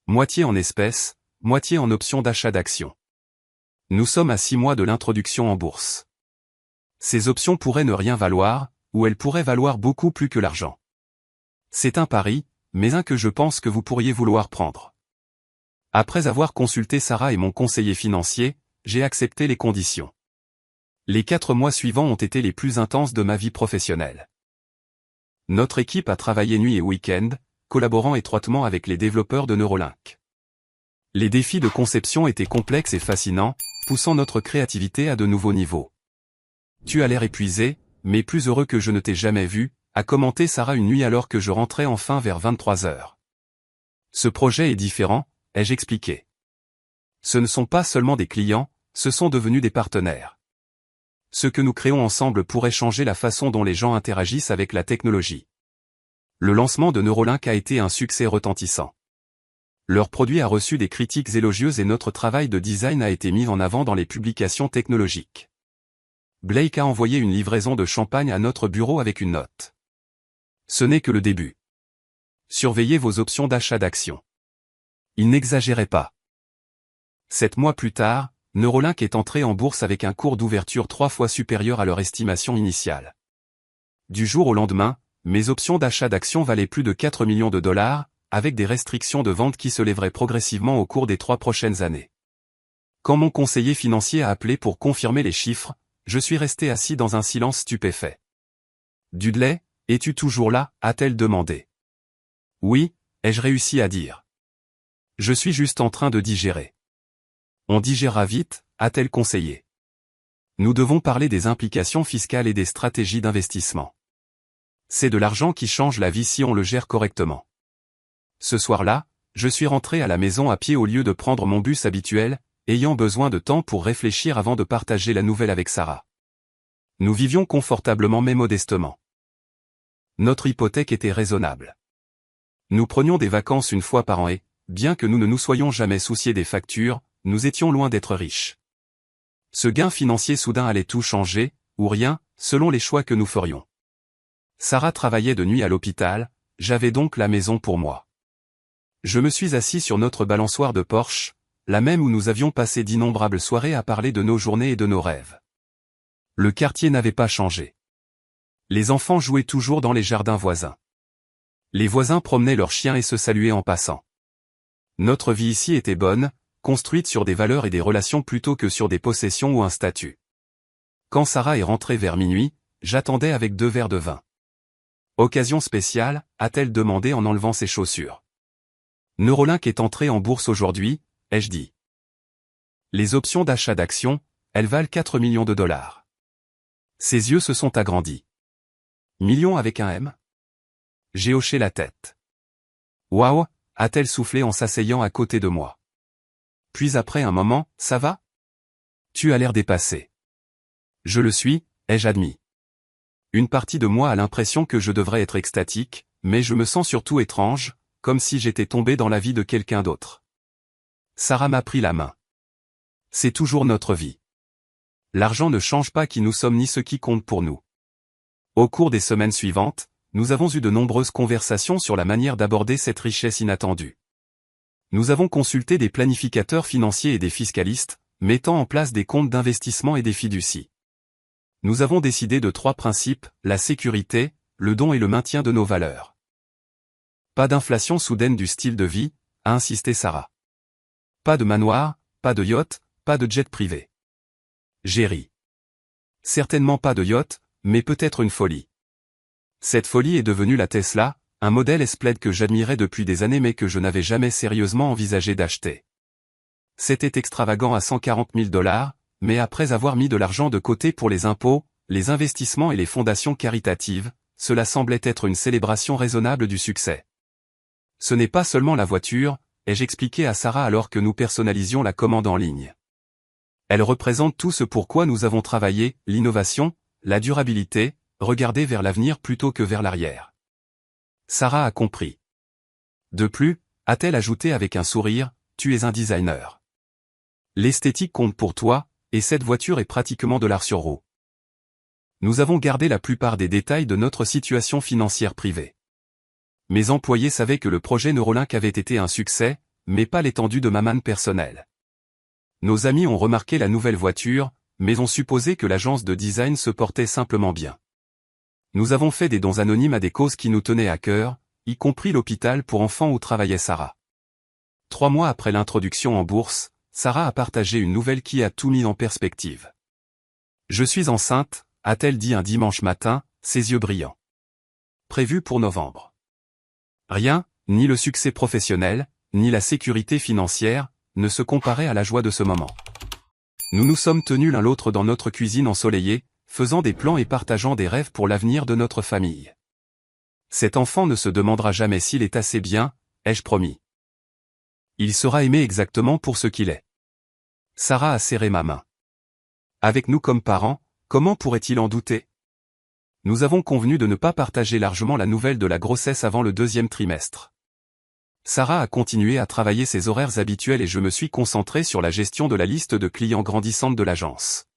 Speaker 1: Moitié en espèces, moitié en option d'achat d'actions. Nous sommes à 6 mois de l'introduction en bourse. Ces options pourraient ne rien valoir, ou elles pourraient valoir beaucoup plus que l'argent. C'est un pari, mais un que je pense que vous pourriez vouloir prendre. Après avoir consulté Sarah et mon conseiller financier, j'ai accepté les conditions. Les 4 mois suivants ont été les plus intenses de ma vie professionnelle. Notre équipe a travaillé nuit et week-end, collaborant étroitement avec les développeurs de Neuralink. Les défis de conception étaient complexes et fascinants, poussant notre créativité à de nouveaux niveaux. Tu as l'air épuisé, mais plus heureux que je ne t'ai jamais vu, a commenté Sarah une nuit alors que je rentrais enfin vers 23 heures. Ce projet est différent, ai-je expliqué. Ce ne sont pas seulement des clients, ce sont devenus des partenaires. Ce que nous créons ensemble pourrait changer la façon dont les gens interagissent avec la technologie. Le lancement de Neuralink a été un succès retentissant. Leur produit a reçu des critiques élogieuses et notre travail de design a été mis en avant dans les publications technologiques. Blake a envoyé une livraison de champagne à notre bureau avec une note. Ce n'est que le début. Surveillez vos options d'achat d'actions. Il n'exagérait pas. 7 mois plus tard, Neuralink est entré en bourse avec un cours d'ouverture 3 fois supérieur à leur estimation initiale. Du jour au lendemain, mes options d'achat d'actions valaient plus de 4 millions de dollars, avec des restrictions de vente qui se lèveraient progressivement au cours des 3 prochaines années. Quand mon conseiller financier a appelé pour confirmer les chiffres, je suis resté assis dans un silence stupéfait. Dudley, es-tu toujours là, a-t-elle demandé. Oui, ai-je réussi à dire. Je suis juste en train de digérer. On digérera vite, a-t-elle conseillé. Nous devons parler des implications fiscales et des stratégies d'investissement. C'est de l'argent qui change la vie si on le gère correctement. Ce soir-là, je suis rentré à la maison à pied au lieu de prendre mon bus habituel, ayant besoin de temps pour réfléchir avant de partager la nouvelle avec Sarah. Nous vivions confortablement mais modestement. Notre hypothèque était raisonnable. Nous prenions des vacances une fois par an et, bien que nous ne nous soyons jamais souciés des factures, nous étions loin d'être riches. Ce gain financier soudain allait tout changer, ou rien, selon les choix que nous ferions. Sarah travaillait de nuit à l'hôpital, j'avais donc la maison pour moi. Je me suis assis sur notre balançoire de Porsche, la même où nous avions passé d'innombrables soirées à parler de nos journées et de nos rêves. Le quartier n'avait pas changé. Les enfants jouaient toujours dans les jardins voisins. Les voisins promenaient leurs chiens et se saluaient en passant. Notre vie ici était bonne, construite sur des valeurs et des relations plutôt que sur des possessions ou un statut. Quand Sarah est rentrée vers minuit, j'attendais avec 2 verres de vin. Occasion spéciale, a-t-elle demandé en enlevant ses chaussures. Neuralink est entré en bourse aujourd'hui, ai-je dit. Les options d'achat d'actions, elles valent 4 millions de dollars. Ses yeux se sont agrandis. Millions avec un M? J'ai hoché la tête. Waouh, a-t-elle soufflé en s'asseyant à côté de moi. Puis après un moment, ça va? Tu as l'air dépassé. Je le suis, ai-je admis. Une partie de moi a l'impression que je devrais être extatique, mais je me sens surtout étrange, comme si j'étais tombé dans la vie de quelqu'un d'autre. Sarah m'a pris la main. C'est toujours notre vie. L'argent ne change pas qui nous sommes ni ce qui compte pour nous. Au cours des semaines suivantes, nous avons eu de nombreuses conversations sur la manière d'aborder cette richesse inattendue. Nous avons consulté des planificateurs financiers et des fiscalistes, mettant en place des comptes d'investissement et des fiducies. Nous avons décidé de 3 principes, la sécurité, le don et le maintien de nos valeurs. Pas d'inflation soudaine du style de vie, a insisté Sarah. Pas de manoir, pas de yacht, pas de jet privé. J'ai ri. Certainement pas de yacht, mais peut-être une folie. Cette folie est devenue la Tesla, un modèle S-Plaid que j'admirais depuis des années mais que je n'avais jamais sérieusement envisagé d'acheter. C'était extravagant à 140 000 $, mais après avoir mis de l'argent de côté pour les impôts, les investissements et les fondations caritatives, cela semblait être une célébration raisonnable du succès. Ce n'est pas seulement la voiture, ai-je expliqué à Sarah alors que nous personnalisions la commande en ligne. Elle représente tout ce pourquoi nous avons travaillé, l'innovation, la durabilité, regarder vers l'avenir plutôt que vers l'arrière. Sarah a compris. De plus, a-t-elle ajouté avec un sourire, tu es un designer. L'esthétique compte pour toi, et cette voiture est pratiquement de l'art sur roue. Nous avons gardé la plupart des détails de notre situation financière privée. Mes employés savaient que le projet Neuralink avait été un succès, mais pas l'étendue de ma manne personnelle. Nos amis ont remarqué la nouvelle voiture, mais ont supposé que l'agence de design se portait simplement bien. Nous avons fait des dons anonymes à des causes qui nous tenaient à cœur, y compris l'hôpital pour enfants où travaillait Sarah. 3 mois après l'introduction en bourse, Sarah a partagé une nouvelle qui a tout mis en perspective. Je suis enceinte, a-t-elle dit un dimanche matin, ses yeux brillants. Prévu pour novembre. Rien, ni le succès professionnel, ni la sécurité financière, ne se comparait à la joie de ce moment. Nous nous sommes tenus l'un l'autre dans notre cuisine ensoleillée, faisant des plans et partageant des rêves pour l'avenir de notre famille. Cet enfant ne se demandera jamais s'il est assez bien, ai-je promis. Il sera aimé exactement pour ce qu'il est. Sarah a serré ma main. Avec nous comme parents, comment pourrait-il en douter? Nous avons convenu de ne pas partager largement la nouvelle de la grossesse avant le 2e trimestre. Sarah a continué à travailler ses horaires habituels et je me suis concentré sur la gestion de la liste de clients grandissante de l'agence.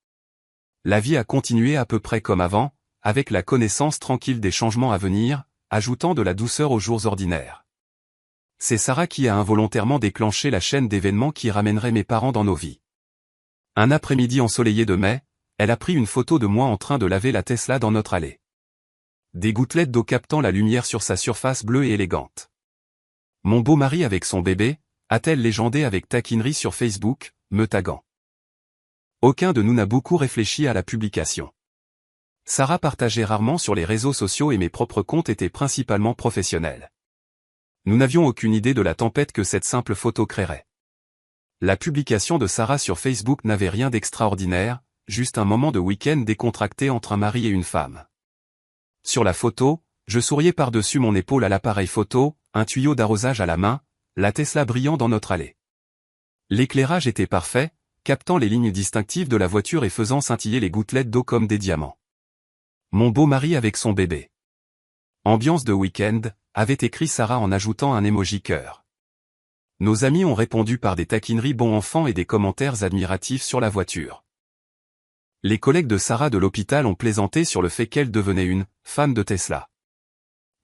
Speaker 1: La vie a continué à peu près comme avant, avec la connaissance tranquille des changements à venir, ajoutant de la douceur aux jours ordinaires. C'est Sarah qui a involontairement déclenché la chaîne d'événements qui ramènerait mes parents dans nos vies. Un après-midi ensoleillé de mai, elle a pris une photo de moi en train de laver la Tesla dans notre allée. Des gouttelettes d'eau captant la lumière sur sa surface bleue et élégante. Mon beau mari avec son bébé, a-t-elle légendé avec taquinerie sur Facebook, me taguant. Aucun de nous n'a beaucoup réfléchi à la publication. Sarah partageait rarement sur les réseaux sociaux et mes propres comptes étaient principalement professionnels. Nous n'avions aucune idée de la tempête que cette simple photo créerait. La publication de Sarah sur Facebook n'avait rien d'extraordinaire, juste un moment de week-end décontracté entre un mari et une femme. Sur la photo, je souriais par-dessus mon épaule à l'appareil photo, un tuyau d'arrosage à la main, la Tesla brillant dans notre allée. L'éclairage était parfait, captant les lignes distinctives de la voiture et faisant scintiller les gouttelettes d'eau comme des diamants. Mon beau mari avec son bébé. Ambiance de week-end, avait écrit Sarah en ajoutant un emoji cœur. Nos amis ont répondu par des taquineries bon enfant et des commentaires admiratifs sur la voiture. Les collègues de Sarah de l'hôpital ont plaisanté sur le fait qu'elle devenait une fan de Tesla.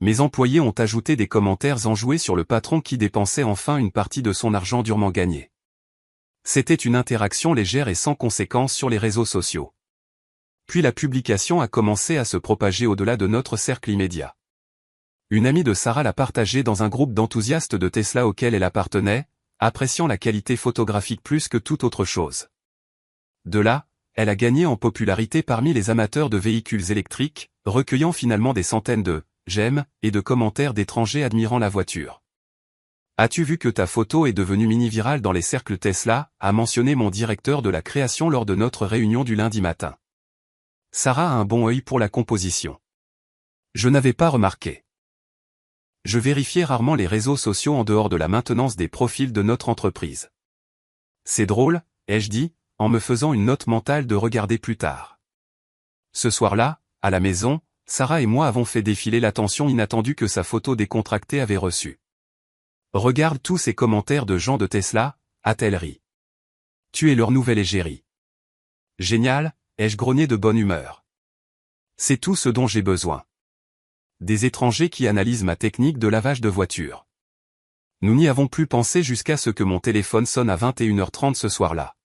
Speaker 1: Mes employés ont ajouté des commentaires enjoués sur le patron qui dépensait enfin une partie de son argent durement gagné. C'était une interaction légère et sans conséquence sur les réseaux sociaux. Puis la publication a commencé à se propager au-delà de notre cercle immédiat. Une amie de Sarah l'a partagée dans un groupe d'enthousiastes de Tesla auquel elle appartenait, appréciant la qualité photographique plus que toute autre chose. De là, elle a gagné en popularité parmi les amateurs de véhicules électriques, recueillant finalement des centaines de « j'aime » et de commentaires d'étrangers admirant la voiture. « As-tu vu que ta photo est devenue mini-virale dans les cercles Tesla ?» a mentionné mon directeur de la création lors de notre réunion du lundi matin. Sarah a un bon œil pour la composition. Je n'avais pas remarqué. Je vérifiais rarement les réseaux sociaux en dehors de la maintenance des profils de notre entreprise. C'est drôle, ai-je dit, en me faisant une note mentale de regarder plus tard. Ce soir-là, à la maison, Sarah et moi avons fait défiler l'attention inattendue que sa photo décontractée avait reçue. Regarde tous ces commentaires de gens de Tesla, a-t-elle ri. Tu es leur nouvelle égérie. Génial, ai-je grogné de bonne humeur. C'est tout ce dont j'ai besoin. Des étrangers qui analysent ma technique de lavage de voiture. Nous n'y avons plus pensé jusqu'à ce que mon téléphone sonne à 21h30 ce soir-là.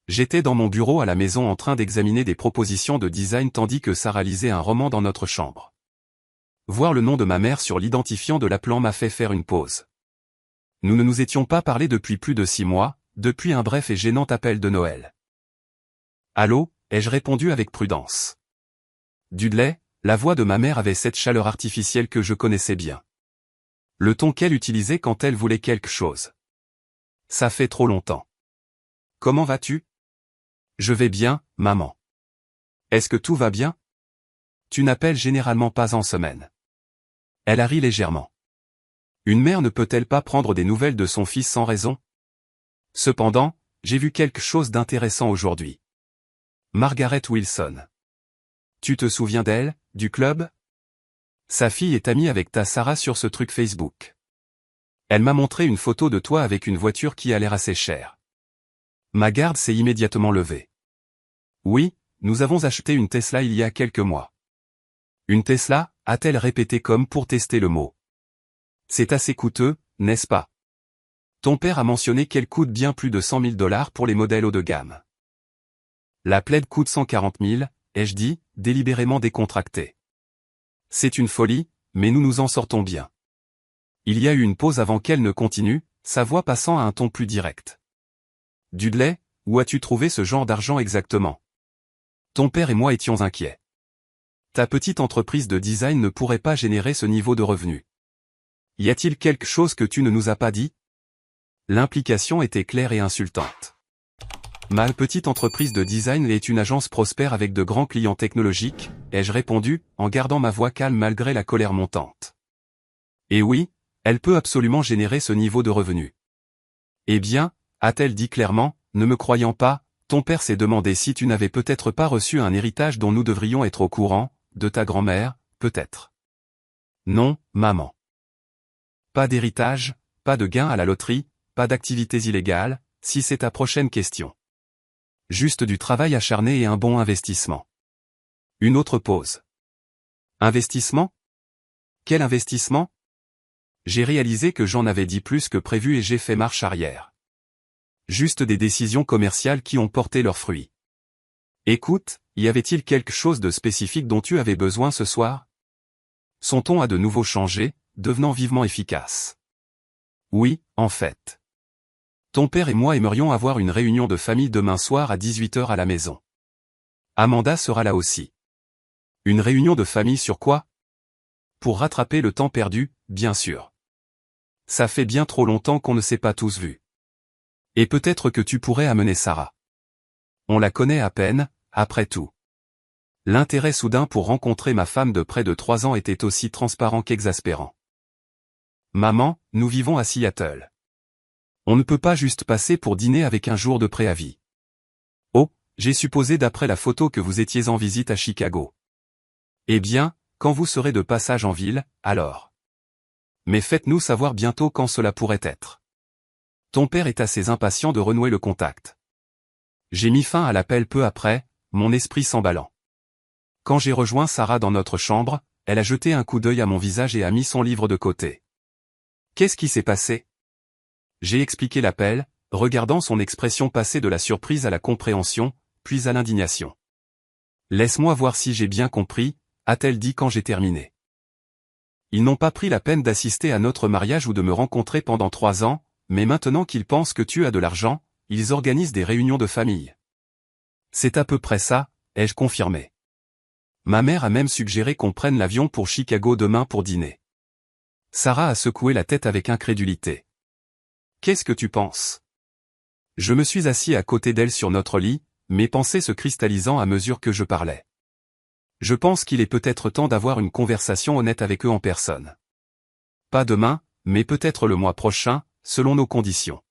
Speaker 1: J'étais dans mon bureau à la maison en train d'examiner des propositions de design tandis que Sarah lisait un roman dans notre chambre. Voir le nom de ma mère sur l'identifiant de l'appelant m'a fait faire une pause. Nous ne nous étions pas parlé depuis plus de 6 mois, depuis un bref et gênant appel de Noël. Allô, ai-je répondu avec prudence. Dudley, la voix de ma mère avait cette chaleur artificielle que je connaissais bien. Le ton qu'elle utilisait quand elle voulait quelque chose. Ça fait trop longtemps. Comment vas-tu? Je vais bien, maman. Est-ce que tout va bien? Tu n'appelles généralement pas en semaine. Elle a ri légèrement. Une mère ne peut-elle pas prendre des nouvelles de son fils sans raison? Cependant, j'ai vu quelque chose d'intéressant aujourd'hui. Margaret Wilson. Tu te souviens d'elle, du club? Sa fille est amie avec ta Sarah sur ce truc Facebook. Elle m'a montré une photo de toi avec une voiture qui a l'air assez chère. Ma garde s'est immédiatement levée. Oui, nous avons acheté une Tesla il y a quelques mois. Une Tesla, a-t-elle répété comme pour tester le mot. C'est assez coûteux, n'est-ce pas? Ton père a mentionné qu'elle coûte bien plus de 100 000 $ pour les modèles haut de gamme. La Plaid coûte 140 000, ai-je dit, délibérément décontracté. C'est une folie, mais nous nous en sortons bien. Il y a eu une pause avant qu'elle ne continue, sa voix passant à un ton plus direct. Dudley, où as-tu trouvé ce genre d'argent exactement? Ton père et moi étions inquiets. Ta petite entreprise de design ne pourrait pas générer ce niveau de revenus. Y a-t-il quelque chose que tu ne nous as pas dit? L'implication était claire et insultante. Ma petite entreprise de design est une agence prospère avec de grands clients technologiques, ai-je répondu, en gardant ma voix calme malgré la colère montante. Et oui, elle peut absolument générer ce niveau de revenu. Eh bien, a-t-elle dit clairement, ne me croyant pas, ton père s'est demandé si tu n'avais peut-être pas reçu un héritage dont nous devrions être au courant, de ta grand-mère, peut-être. Non, maman. Pas d'héritage, pas de gain à la loterie, pas d'activités illégales, si c'est ta prochaine question. Juste du travail acharné et un bon investissement. Une autre pause. Investissement? Quel investissement? J'ai réalisé que j'en avais dit plus que prévu et j'ai fait marche arrière. Juste des décisions commerciales qui ont porté leurs fruits. Écoute, y avait-il quelque chose de spécifique dont tu avais besoin ce soir? Son ton a de nouveau changé, devenant vivement efficace. Oui, en fait. Ton père et moi aimerions avoir une réunion de famille demain soir à 18h à la maison. Amanda sera là aussi. Une réunion de famille sur quoi? Pour rattraper le temps perdu, bien sûr. Ça fait bien trop longtemps qu'on ne s'est pas tous vus. Et peut-être que tu pourrais amener Sarah. On la connaît à peine, après tout. L'intérêt soudain pour rencontrer ma femme de près de 3 ans était aussi transparent qu'exaspérant. Maman, nous vivons à Seattle. On ne peut pas juste passer pour dîner avec un jour de préavis. Oh, j'ai supposé d'après la photo que vous étiez en visite à Chicago. Eh bien, quand vous serez de passage en ville, alors. Mais faites-nous savoir bientôt quand cela pourrait être. Ton père est assez impatient de renouer le contact. J'ai mis fin à l'appel peu après, mon esprit s'emballant. Quand j'ai rejoint Sarah dans notre chambre, elle a jeté un coup d'œil à mon visage et a mis son livre de côté. Qu'est-ce qui s'est passé? J'ai expliqué l'appel, regardant son expression passer de la surprise à la compréhension, puis à l'indignation. Laisse-moi voir si j'ai bien compris, a-t-elle dit quand j'ai terminé. Ils n'ont pas pris la peine d'assister à notre mariage ou de me rencontrer pendant 3 ans, mais maintenant qu'ils pensent que tu as de l'argent, ils organisent des réunions de famille. C'est à peu près ça, ai-je confirmé. Ma mère a même suggéré qu'on prenne l'avion pour Chicago demain pour dîner. Sarah a secoué la tête avec incrédulité. Qu'est-ce que tu penses? Je me suis assis à côté d'elle sur notre lit, mes pensées se cristallisant à mesure que je parlais. Je pense qu'il est peut-être temps d'avoir une conversation honnête avec eux en personne. Pas demain, mais peut-être le mois prochain, selon nos conditions.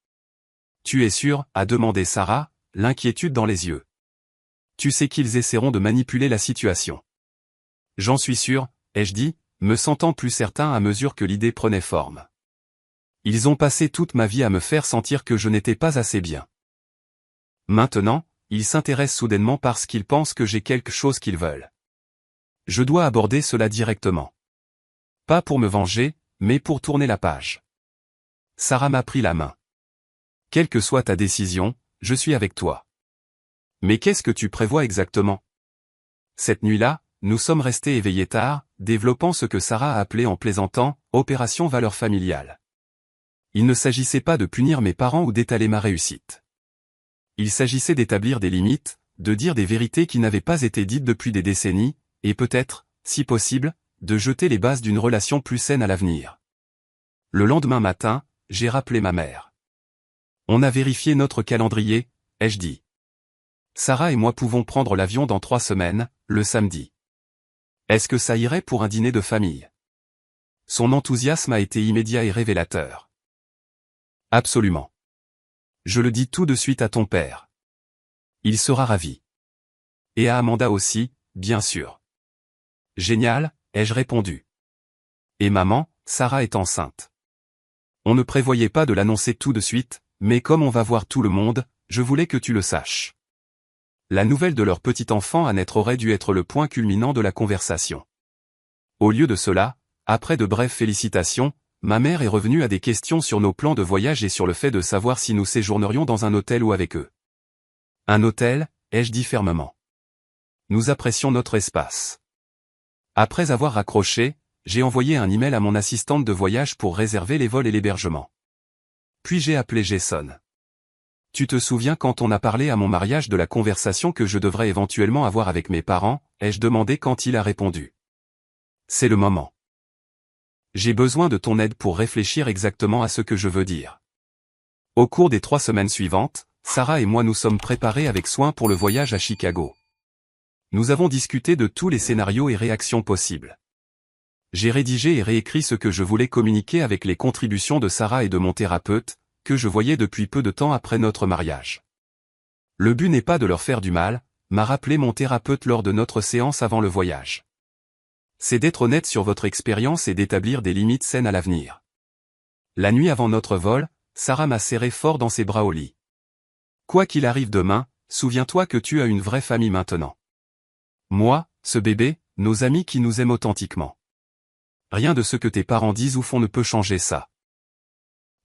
Speaker 1: Tu es sûr, a demandé Sarah, l'inquiétude dans les yeux. Tu sais qu'ils essaieront de manipuler la situation. J'en suis sûr, ai-je dit, me sentant plus certain à mesure que l'idée prenait forme. Ils ont passé toute ma vie à me faire sentir que je n'étais pas assez bien. Maintenant, ils s'intéressent soudainement parce qu'ils pensent que j'ai quelque chose qu'ils veulent. Je dois aborder cela directement. Pas pour me venger, mais pour tourner la page. Sarah m'a pris la main. Quelle que soit ta décision, je suis avec toi. Mais qu'est-ce que tu prévois exactement? Cette nuit-là, nous sommes restés éveillés tard, développant ce que Sarah a appelé en plaisantant, opération valeur familiale. Il ne s'agissait pas de punir mes parents ou d'étaler ma réussite. Il s'agissait d'établir des limites, de dire des vérités qui n'avaient pas été dites depuis des décennies, et peut-être, si possible, de jeter les bases d'une relation plus saine à l'avenir. Le lendemain matin, j'ai rappelé ma mère. On a vérifié notre calendrier, ai-je dit. Sarah et moi pouvons prendre l'avion dans 3 semaines, le samedi. Est-ce que ça irait pour un dîner de famille? Son enthousiasme a été immédiat et révélateur. Absolument. Je le dis tout de suite à ton père. Il sera ravi. Et à Amanda aussi, bien sûr. Génial, ai-je répondu. Et maman, Sarah est enceinte. On ne prévoyait pas de l'annoncer tout de suite, mais comme on va voir tout le monde, je voulais que tu le saches. La nouvelle de leur petit enfant à naître aurait dû être le point culminant de la conversation. Au lieu de cela, après de brèves félicitations, ma mère est revenue à des questions sur nos plans de voyage et sur le fait de savoir si nous séjournerions dans un hôtel ou avec eux. Un hôtel, ai-je dit fermement. Nous apprécions notre espace. Après avoir raccroché, j'ai envoyé un email à mon assistante de voyage pour réserver les vols et l'hébergement. Puis j'ai appelé Jason. Tu te souviens quand on a parlé à mon mariage de la conversation que je devrais éventuellement avoir avec mes parents, ai-je demandé quand il a répondu. C'est le moment. J'ai besoin de ton aide pour réfléchir exactement à ce que je veux dire. Au cours des 3 semaines suivantes, Sarah et moi nous sommes préparés avec soin pour le voyage à Chicago. Nous avons discuté de tous les scénarios et réactions possibles. J'ai rédigé et réécrit ce que je voulais communiquer avec les contributions de Sarah et de mon thérapeute, que je voyais depuis peu de temps après notre mariage. Le but n'est pas de leur faire du mal, m'a rappelé mon thérapeute lors de notre séance avant le voyage. C'est d'être honnête sur votre expérience et d'établir des limites saines à l'avenir. La nuit avant notre vol, Sarah m'a serré fort dans ses bras au lit. Quoi qu'il arrive demain, souviens-toi que tu as une vraie famille maintenant. Moi, ce bébé, nos amis qui nous aiment authentiquement. Rien de ce que tes parents disent ou font ne peut changer ça.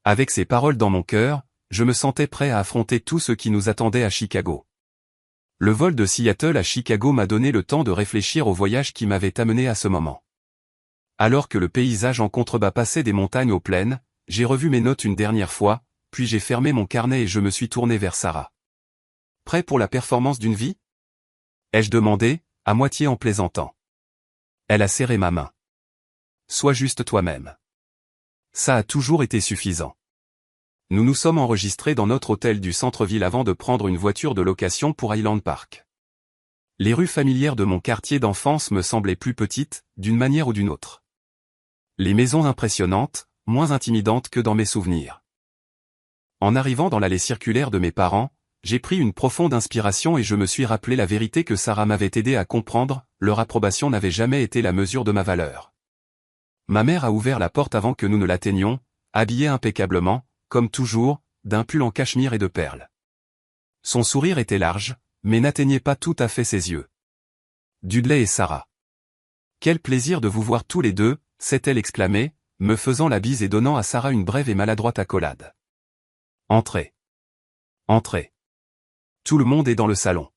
Speaker 1: Avec ces paroles dans mon cœur, je me sentais prêt à affronter tout ce qui nous attendait à Chicago. Le vol de Seattle à Chicago m'a donné le temps de réfléchir au voyage qui m'avait amené à ce moment. Alors que le paysage en contrebas passait des montagnes aux plaines, j'ai revu mes notes une dernière fois, puis j'ai fermé mon carnet et je me suis tourné vers Sarah. Prêt pour la performance d'une vie ? Ai-je demandé, à moitié en plaisantant. Elle a serré ma main. Sois juste toi-même. Ça a toujours été suffisant. Nous nous sommes enregistrés dans notre hôtel du centre-ville avant de prendre une voiture de location pour Highland Park. Les rues familières de mon quartier d'enfance me semblaient plus petites, d'une manière ou d'une autre. Les maisons impressionnantes, moins intimidantes que dans mes souvenirs. En arrivant dans l'allée circulaire de mes parents, j'ai pris une profonde inspiration et je me suis rappelé la vérité que Sarah m'avait aidé à comprendre, leur approbation n'avait jamais été la mesure de ma valeur. Ma mère a ouvert la porte avant que nous ne l'atteignions, habillée impeccablement, comme toujours, d'un pull en cachemire et de perles. Son sourire était large, mais n'atteignait pas tout à fait ses yeux. Dudley et Sarah. Quel plaisir de vous voir tous les deux, s'est-elle exclamée, me faisant la bise et donnant à Sarah une brève et maladroite accolade. Entrez. Entrez. Tout le monde est dans le salon.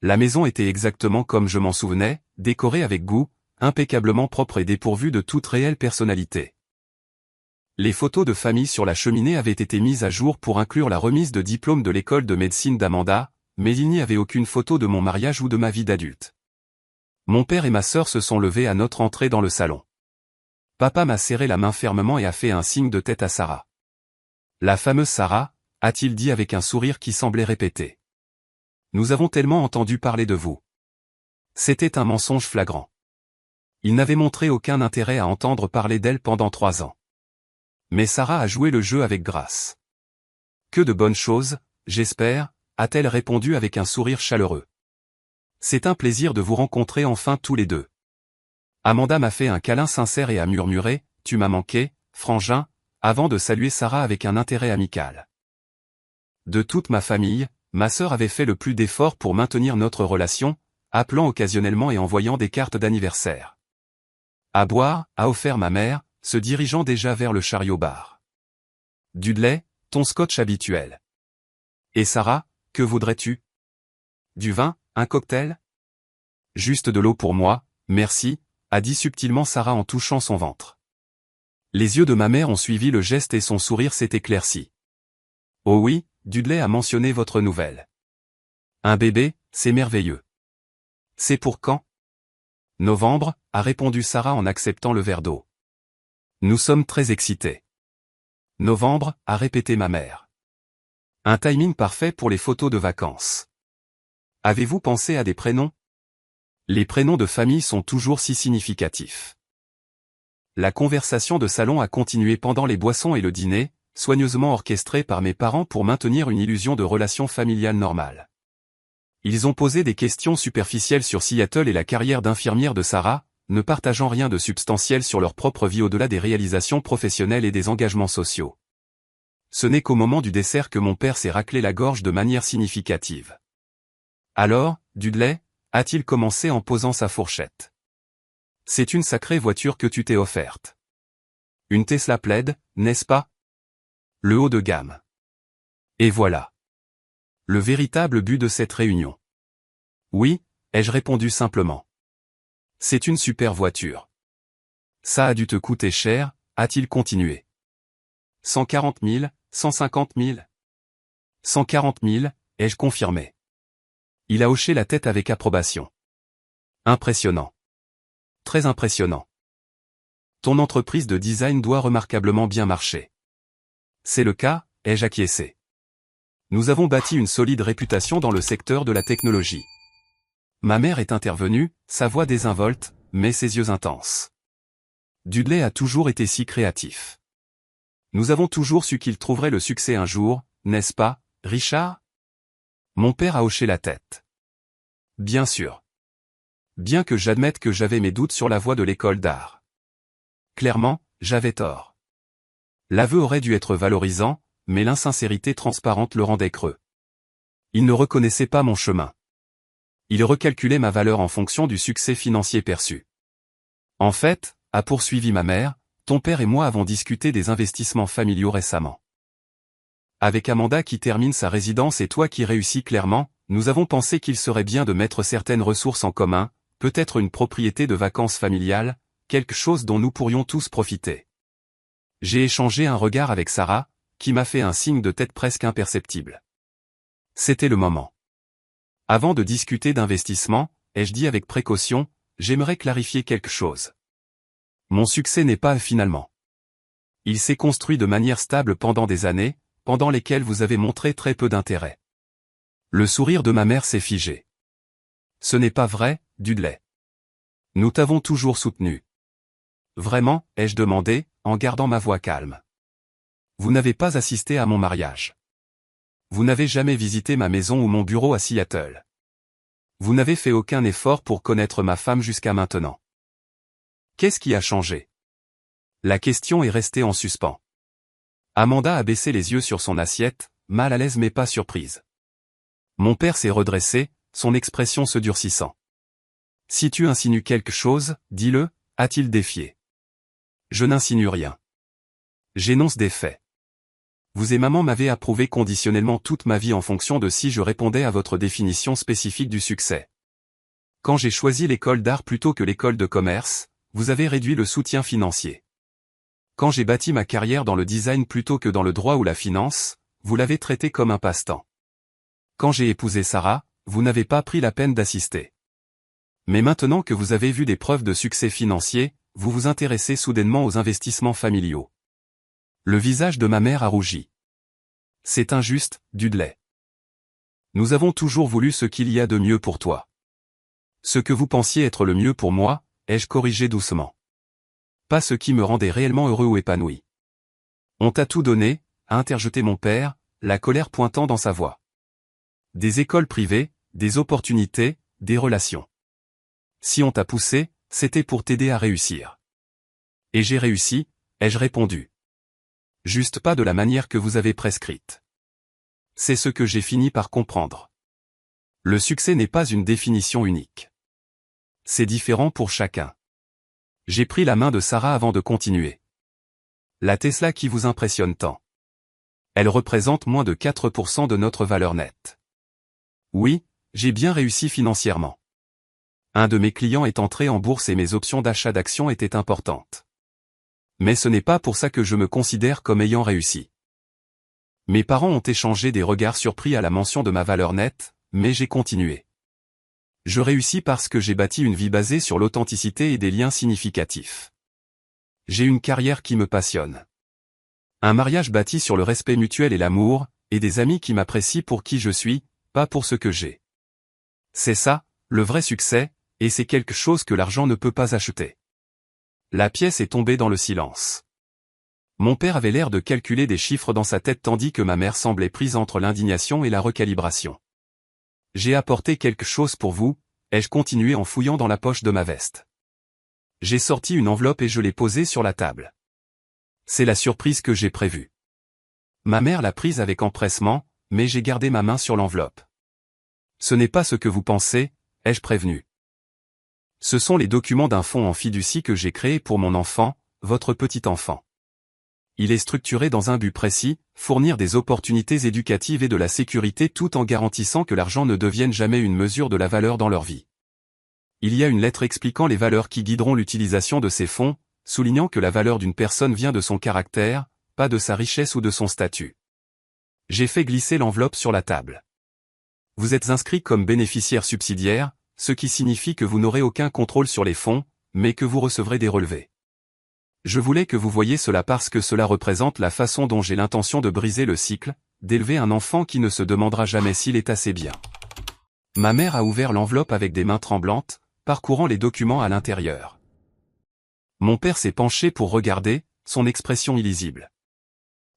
Speaker 1: La maison était exactement comme je m'en souvenais, décorée avec goût, impeccablement propre et dépourvue de toute réelle personnalité. Les photos de famille sur la cheminée avaient été mises à jour pour inclure la remise de diplôme de l'école de médecine d'Amanda, mais il n'y avait aucune photo de mon mariage ou de ma vie d'adulte. Mon père et ma sœur se sont levés à notre entrée dans le salon. Papa m'a serré la main fermement et a fait un signe de tête à Sarah. La fameuse Sarah, a-t-il dit avec un sourire qui semblait répéter. Nous avons tellement entendu parler de vous. C'était un mensonge flagrant. Il n'avait montré aucun intérêt à entendre parler d'elle pendant 3 ans. Mais Sarah a joué le jeu avec grâce. Que de bonnes choses, j'espère, a-t-elle répondu avec un sourire chaleureux. C'est un plaisir de vous rencontrer enfin tous les deux. Amanda m'a fait un câlin sincère et a murmuré, tu m'as manqué, frangin, avant de saluer Sarah avec un intérêt amical. De toute ma famille, ma sœur avait fait le plus d'efforts pour maintenir notre relation, appelant occasionnellement et envoyant des cartes d'anniversaire. À boire, a offert ma mère, se dirigeant déjà vers le chariot-bar. Dudley, ton scotch habituel. Et Sarah, que voudrais-tu? Du vin, un cocktail? Juste de l'eau pour moi, merci, a dit subtilement Sarah en touchant son ventre. Les yeux de ma mère ont suivi le geste et son sourire s'est éclairci. Oh oui, Dudley a mentionné votre nouvelle. Un bébé, c'est merveilleux. C'est pour quand? Novembre, a répondu Sarah en acceptant le verre d'eau. Nous sommes très excités. Novembre, a répété ma mère. Un timing parfait pour les photos de vacances. Avez-vous pensé à des prénoms? Les prénoms de famille sont toujours si significatifs. La conversation de salon a continué pendant les boissons et le dîner, soigneusement orchestrée par mes parents pour maintenir une illusion de relation familiale normale. Ils ont posé des questions superficielles sur Seattle et la carrière d'infirmière de Sarah, ne partageant rien de substantiel sur leur propre vie au-delà des réalisations professionnelles et des engagements sociaux. Ce n'est qu'au moment du dessert que mon père s'est raclé la gorge de manière significative. Alors, Dudley, a-t-il commencé en posant sa fourchette. C'est une sacrée voiture que tu t'es offerte. Une Tesla Plaid, n'est-ce pas? Le haut de gamme. Et voilà. Le véritable but de cette réunion. Oui, ai-je répondu simplement. C'est une super voiture. Ça a dû te coûter cher, a-t-il continué. 140 000, 150 000. 140 000, ai-je confirmé. Il a hoché la tête avec approbation. Impressionnant. Très impressionnant. Ton entreprise de design doit remarquablement bien marcher. C'est le cas, ai-je acquiescé. Nous avons bâti une solide réputation dans le secteur de la technologie. Ma mère est intervenue, sa voix désinvolte, mais ses yeux intenses. Dudley a toujours été si créatif. Nous avons toujours su qu'il trouverait le succès un jour, n'est-ce pas, Richard? Mon père a hoché la tête. Bien sûr. Bien que j'admette que j'avais mes doutes sur la voie de l'école d'art. Clairement, j'avais tort. L'aveu aurait dû être valorisant, mais l'insincérité transparente le rendait creux. Il ne reconnaissait pas mon chemin. Il recalculait ma valeur en fonction du succès financier perçu. En fait, a poursuivi ma mère, ton père et moi avons discuté des investissements familiaux récemment. Avec Amanda qui termine sa résidence et toi qui réussis clairement, nous avons pensé qu'il serait bien de mettre certaines ressources en commun, peut-être une propriété de vacances familiales, quelque chose dont nous pourrions tous profiter. J'ai échangé un regard avec Sarah, qui m'a fait un signe de tête presque imperceptible. C'était le moment. Avant de discuter d'investissement, ai-je dit avec précaution, j'aimerais clarifier quelque chose. Mon succès n'est pas finalement. Il s'est construit de manière stable pendant des années, pendant lesquelles vous avez montré très peu d'intérêt. Le sourire de ma mère s'est figé. Ce n'est pas vrai, Dudley. Nous t'avons toujours soutenu. Vraiment, ai-je demandé, en gardant ma voix calme. Vous n'avez pas assisté à mon mariage. Vous n'avez jamais visité ma maison ou mon bureau à Seattle. Vous n'avez fait aucun effort pour connaître ma femme jusqu'à maintenant. Qu'est-ce qui a changé? La question est restée en suspens. Amanda a baissé les yeux sur son assiette, mal à l'aise mais pas surprise. Mon père s'est redressé, son expression se durcissant. Si tu insinues quelque chose, dis-le, a-t-il défié. Je n'insinue rien. J'énonce des faits. Vous et maman m'avez approuvé conditionnellement toute ma vie en fonction de si je répondais à votre définition spécifique du succès. Quand j'ai choisi l'école d'art plutôt que l'école de commerce, vous avez réduit le soutien financier. Quand j'ai bâti ma carrière dans le design plutôt que dans le droit ou la finance, vous l'avez traité comme un passe-temps. Quand j'ai épousé Sarah, vous n'avez pas pris la peine d'assister. Mais maintenant que vous avez vu des preuves de succès financier, vous vous intéressez soudainement aux investissements familiaux. Le visage de ma mère a rougi. C'est injuste, Dudley. Nous avons toujours voulu ce qu'il y a de mieux pour toi. Ce que vous pensiez être le mieux pour moi, ai-je corrigé doucement. Pas ce qui me rendait réellement heureux ou épanoui. On t'a tout donné, a interjeté mon père, la colère pointant dans sa voix. Des écoles privées, des opportunités, des relations. Si on t'a poussé, c'était pour t'aider à réussir. Et j'ai réussi, ai-je répondu. Juste pas de la manière que vous avez prescrite. C'est ce que j'ai fini par comprendre. Le succès n'est pas une définition unique. C'est différent pour chacun. J'ai pris la main de Sarah avant de continuer. La Tesla qui vous impressionne tant. Elle représente moins de 4% de notre valeur nette. Oui, j'ai bien réussi financièrement. Un de mes clients est entré en bourse et mes options d'achat d'actions étaient importantes. Mais ce n'est pas pour ça que je me considère comme ayant réussi. Mes parents ont échangé des regards surpris à la mention de ma valeur nette, mais j'ai continué. Je réussis parce que j'ai bâti une vie basée sur l'authenticité et des liens significatifs. J'ai une carrière qui me passionne. Un mariage bâti sur le respect mutuel et l'amour, et des amis qui m'apprécient pour qui je suis, pas pour ce que j'ai. C'est ça, le vrai succès, et c'est quelque chose que l'argent ne peut pas acheter. La pièce est tombée dans le silence. Mon père avait l'air de calculer des chiffres dans sa tête tandis que ma mère semblait prise entre l'indignation et la recalibration. J'ai apporté quelque chose pour vous, ai-je continué en fouillant dans la poche de ma veste. J'ai sorti une enveloppe et je l'ai posée sur la table. C'est la surprise que j'ai prévue. Ma mère l'a prise avec empressement, mais j'ai gardé ma main sur l'enveloppe. Ce n'est pas ce que vous pensez, ai-je prévenu. Ce sont les documents d'un fonds en fiducie que j'ai créé pour mon enfant, votre petit enfant. Il est structuré dans un but précis, fournir des opportunités éducatives et de la sécurité tout en garantissant que l'argent ne devienne jamais une mesure de la valeur dans leur vie. Il y a une lettre expliquant les valeurs qui guideront l'utilisation de ces fonds, soulignant que la valeur d'une personne vient de son caractère, pas de sa richesse ou de son statut. J'ai fait glisser l'enveloppe sur la table. Vous êtes inscrit comme bénéficiaire subsidiaire, ce qui signifie que vous n'aurez aucun contrôle sur les fonds, mais que vous recevrez des relevés. Je voulais que vous voyiez cela parce que cela représente la façon dont j'ai l'intention de briser le cycle, d'élever un enfant qui ne se demandera jamais s'il est assez bien. Ma mère a ouvert l'enveloppe avec des mains tremblantes, parcourant les documents à l'intérieur. Mon père s'est penché pour regarder, son expression illisible.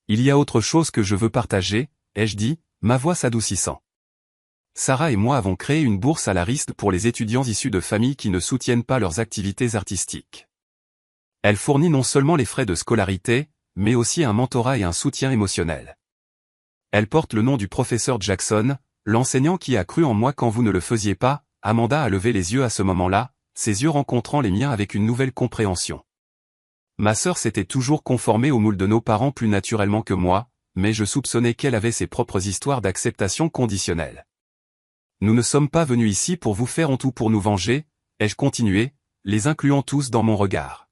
Speaker 1: Il y a autre chose que je veux partager, ai-je dit, ma voix s'adoucissant. Sarah et moi avons créé une bourse à la RISD pour les étudiants issus de familles qui ne soutiennent pas leurs activités artistiques. Elle fournit non seulement les frais de scolarité, mais aussi un mentorat et un soutien émotionnel. Elle porte le nom du professeur Jackson, l'enseignant qui a cru en moi quand vous ne le faisiez pas. Amanda a levé les yeux à ce moment-là, ses yeux rencontrant les miens avec une nouvelle compréhension. Ma sœur s'était toujours conformée au moule de nos parents plus naturellement que moi, mais je soupçonnais qu'elle avait ses propres histoires d'acceptation conditionnelle. Nous ne sommes pas venus ici pour vous faire honte ou pour nous venger, ai-je continué, les incluant tous dans mon regard.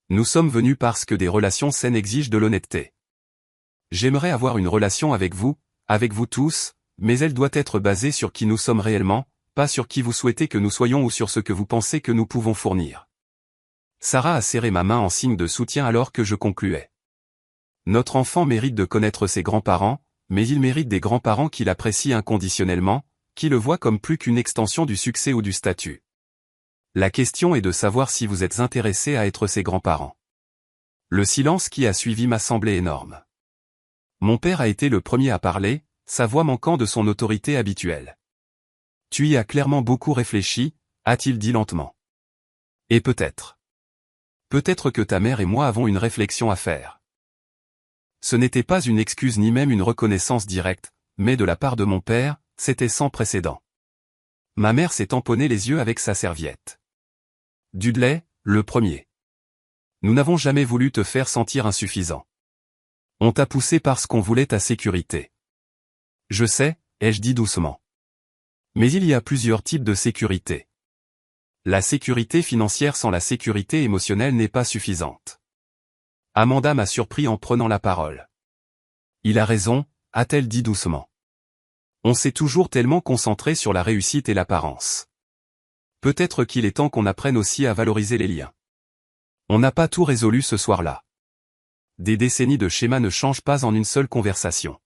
Speaker 1: Nous sommes venus parce que des relations saines exigent de l'honnêteté. J'aimerais avoir une relation avec vous tous, mais elle doit être basée sur qui nous sommes réellement, pas sur qui vous souhaitez que nous soyons ou sur ce que vous pensez que nous pouvons fournir. Sarah a serré ma main en signe de soutien alors que je concluais. Notre enfant mérite de connaître ses grands-parents, mais il mérite des grands-parents qui l'apprécient inconditionnellement, qui le voient comme plus qu'une extension du succès ou du statut. La question est de savoir si vous êtes intéressé à être ses grands-parents. Le silence qui a suivi m'a semblé énorme. Mon père a été le premier à parler, sa voix manquant de son autorité habituelle. Tu y as clairement beaucoup réfléchi, a-t-il dit lentement. Et peut-être. Peut-être que ta mère et moi avons une réflexion à faire. Ce n'était pas une excuse ni même une reconnaissance directe, mais de la part de mon père, c'était sans précédent. Ma mère s'est tamponnée les yeux avec sa serviette. Dudley, le premier. Nous n'avons jamais voulu te faire sentir insuffisant. On t'a poussé parce qu'on voulait ta sécurité. Je sais, ai-je dit doucement. Mais il y a plusieurs types de sécurité. La sécurité financière sans la sécurité émotionnelle n'est pas suffisante. Amanda m'a surpris en prenant la parole. Il a raison, a-t-elle dit doucement. On s'est toujours tellement concentré sur la réussite et l'apparence. Peut-être qu'il est temps qu'on apprenne aussi à valoriser les liens. On n'a pas tout résolu ce soir-là. Des décennies de schémas ne changent pas en une seule conversation.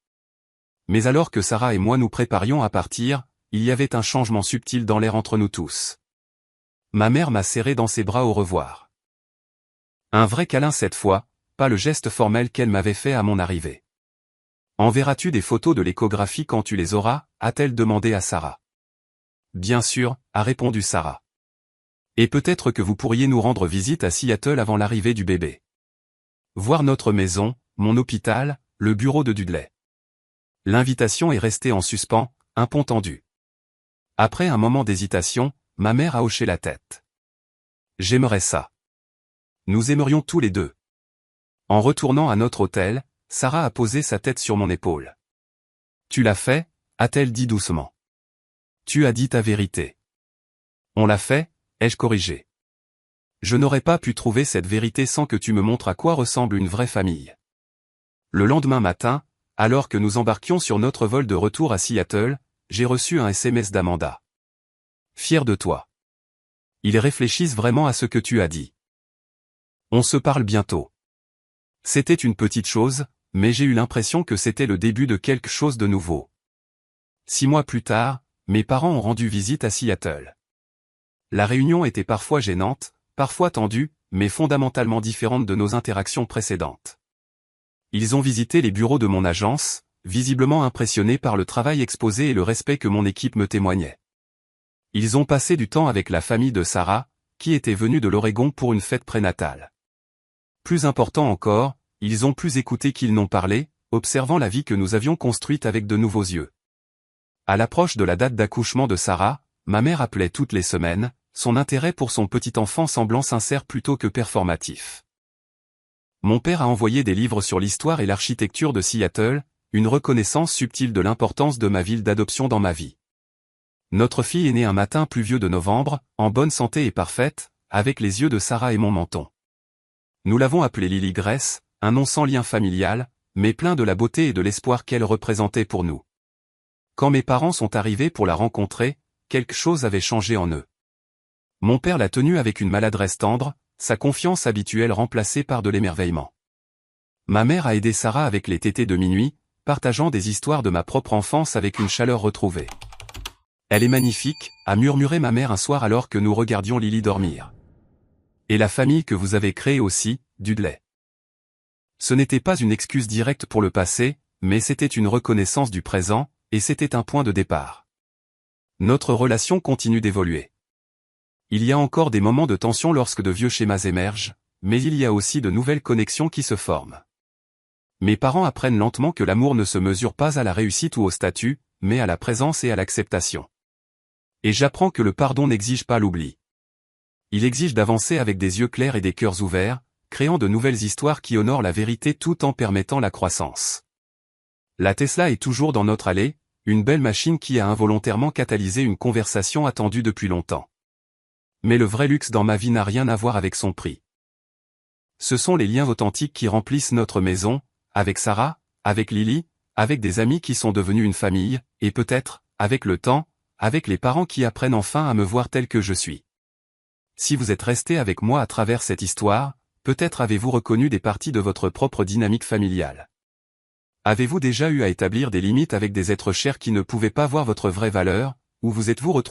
Speaker 1: Mais alors que Sarah et moi nous préparions à partir, il y avait un changement subtil dans l'air entre nous tous. Ma mère m'a serré dans ses bras au revoir. Un vrai câlin cette fois, pas le geste formel qu'elle m'avait fait à mon arrivée. Enverras-tu des photos de l'échographie quand tu les auras, a-t-elle demandé à Sarah. Bien sûr, a répondu Sarah. Et peut-être que vous pourriez nous rendre visite à Seattle avant l'arrivée du bébé. Voir notre maison, mon hôpital, le bureau de Dudley. L'invitation est restée en suspens, un pont tendu. Après un moment d'hésitation, ma mère a hoché la tête. J'aimerais ça. Nous aimerions tous les deux. En retournant à notre hôtel, Sarah a posé sa tête sur mon épaule. Tu l'as fait, a-t-elle dit doucement. Tu as dit ta vérité. On l'a fait, ai-je corrigé. Je n'aurais pas pu trouver cette vérité sans que tu me montres à quoi ressemble une vraie famille. Le lendemain matin, alors que nous embarquions sur notre vol de retour à Seattle, j'ai reçu un SMS d'Amanda. Fier de toi. Ils réfléchissent vraiment à ce que tu as dit. On se parle bientôt. C'était une petite chose, mais j'ai eu l'impression que c'était le début de quelque chose de nouveau. 6 mois plus tard, mes parents ont rendu visite à Seattle. La réunion était parfois gênante, parfois tendue, mais fondamentalement différente de nos interactions précédentes. Ils ont visité les bureaux de mon agence, visiblement impressionnés par le travail exposé et le respect que mon équipe me témoignait. Ils ont passé du temps avec la famille de Sarah, qui était venue de l'Oregon pour une fête prénatale. Plus important encore, ils ont plus écouté qu'ils n'ont parlé, observant la vie que nous avions construite avec de nouveaux yeux. À l'approche de la date d'accouchement de Sarah, ma mère appelait toutes les semaines, son intérêt pour son petit enfant semblant sincère plutôt que performatif. Mon père a envoyé des livres sur l'histoire et l'architecture de Seattle, une reconnaissance subtile de l'importance de ma ville d'adoption dans ma vie. Notre fille est née un matin pluvieux de novembre, en bonne santé et parfaite, avec les yeux de Sarah et mon menton. Nous l'avons appelée Lily Grace, un nom sans lien familial, mais plein de la beauté et de l'espoir qu'elle représentait pour nous. Quand mes parents sont arrivés pour la rencontrer, quelque chose avait changé en eux. Mon père l'a tenue avec une maladresse tendre, sa confiance habituelle remplacée par de l'émerveillement. Ma mère a aidé Sarah avec les tétés de minuit, partageant des histoires de ma propre enfance avec une chaleur retrouvée. Elle est magnifique, a murmuré ma mère un soir alors que nous regardions Lily dormir. Et la famille que vous avez créée aussi, Dudley. Ce n'était pas une excuse directe pour le passé, mais c'était une reconnaissance du présent, et c'était un point de départ. Notre relation continue d'évoluer. Il y a encore des moments de tension lorsque de vieux schémas émergent, mais il y a aussi de nouvelles connexions qui se forment. Mes parents apprennent lentement que l'amour ne se mesure pas à la réussite ou au statut, mais à la présence et à l'acceptation. Et j'apprends que le pardon n'exige pas l'oubli. Il exige d'avancer avec des yeux clairs et des cœurs ouverts, créant de nouvelles histoires qui honorent la vérité tout en permettant la croissance. La Tesla est toujours dans notre allée, une belle machine qui a involontairement catalysé une conversation attendue depuis longtemps. Mais le vrai luxe dans ma vie n'a rien à voir avec son prix. Ce sont les liens authentiques qui remplissent notre maison, avec Sarah, avec Lily, avec des amis qui sont devenus une famille, et peut-être, avec le temps, avec les parents qui apprennent enfin à me voir tel que je suis. Si vous êtes resté avec moi à travers cette histoire, peut-être avez-vous reconnu des parties de votre propre dynamique familiale. Avez-vous déjà eu à établir des limites avec des êtres chers qui ne pouvaient pas voir votre vraie valeur, ou vous êtes-vous retrouvé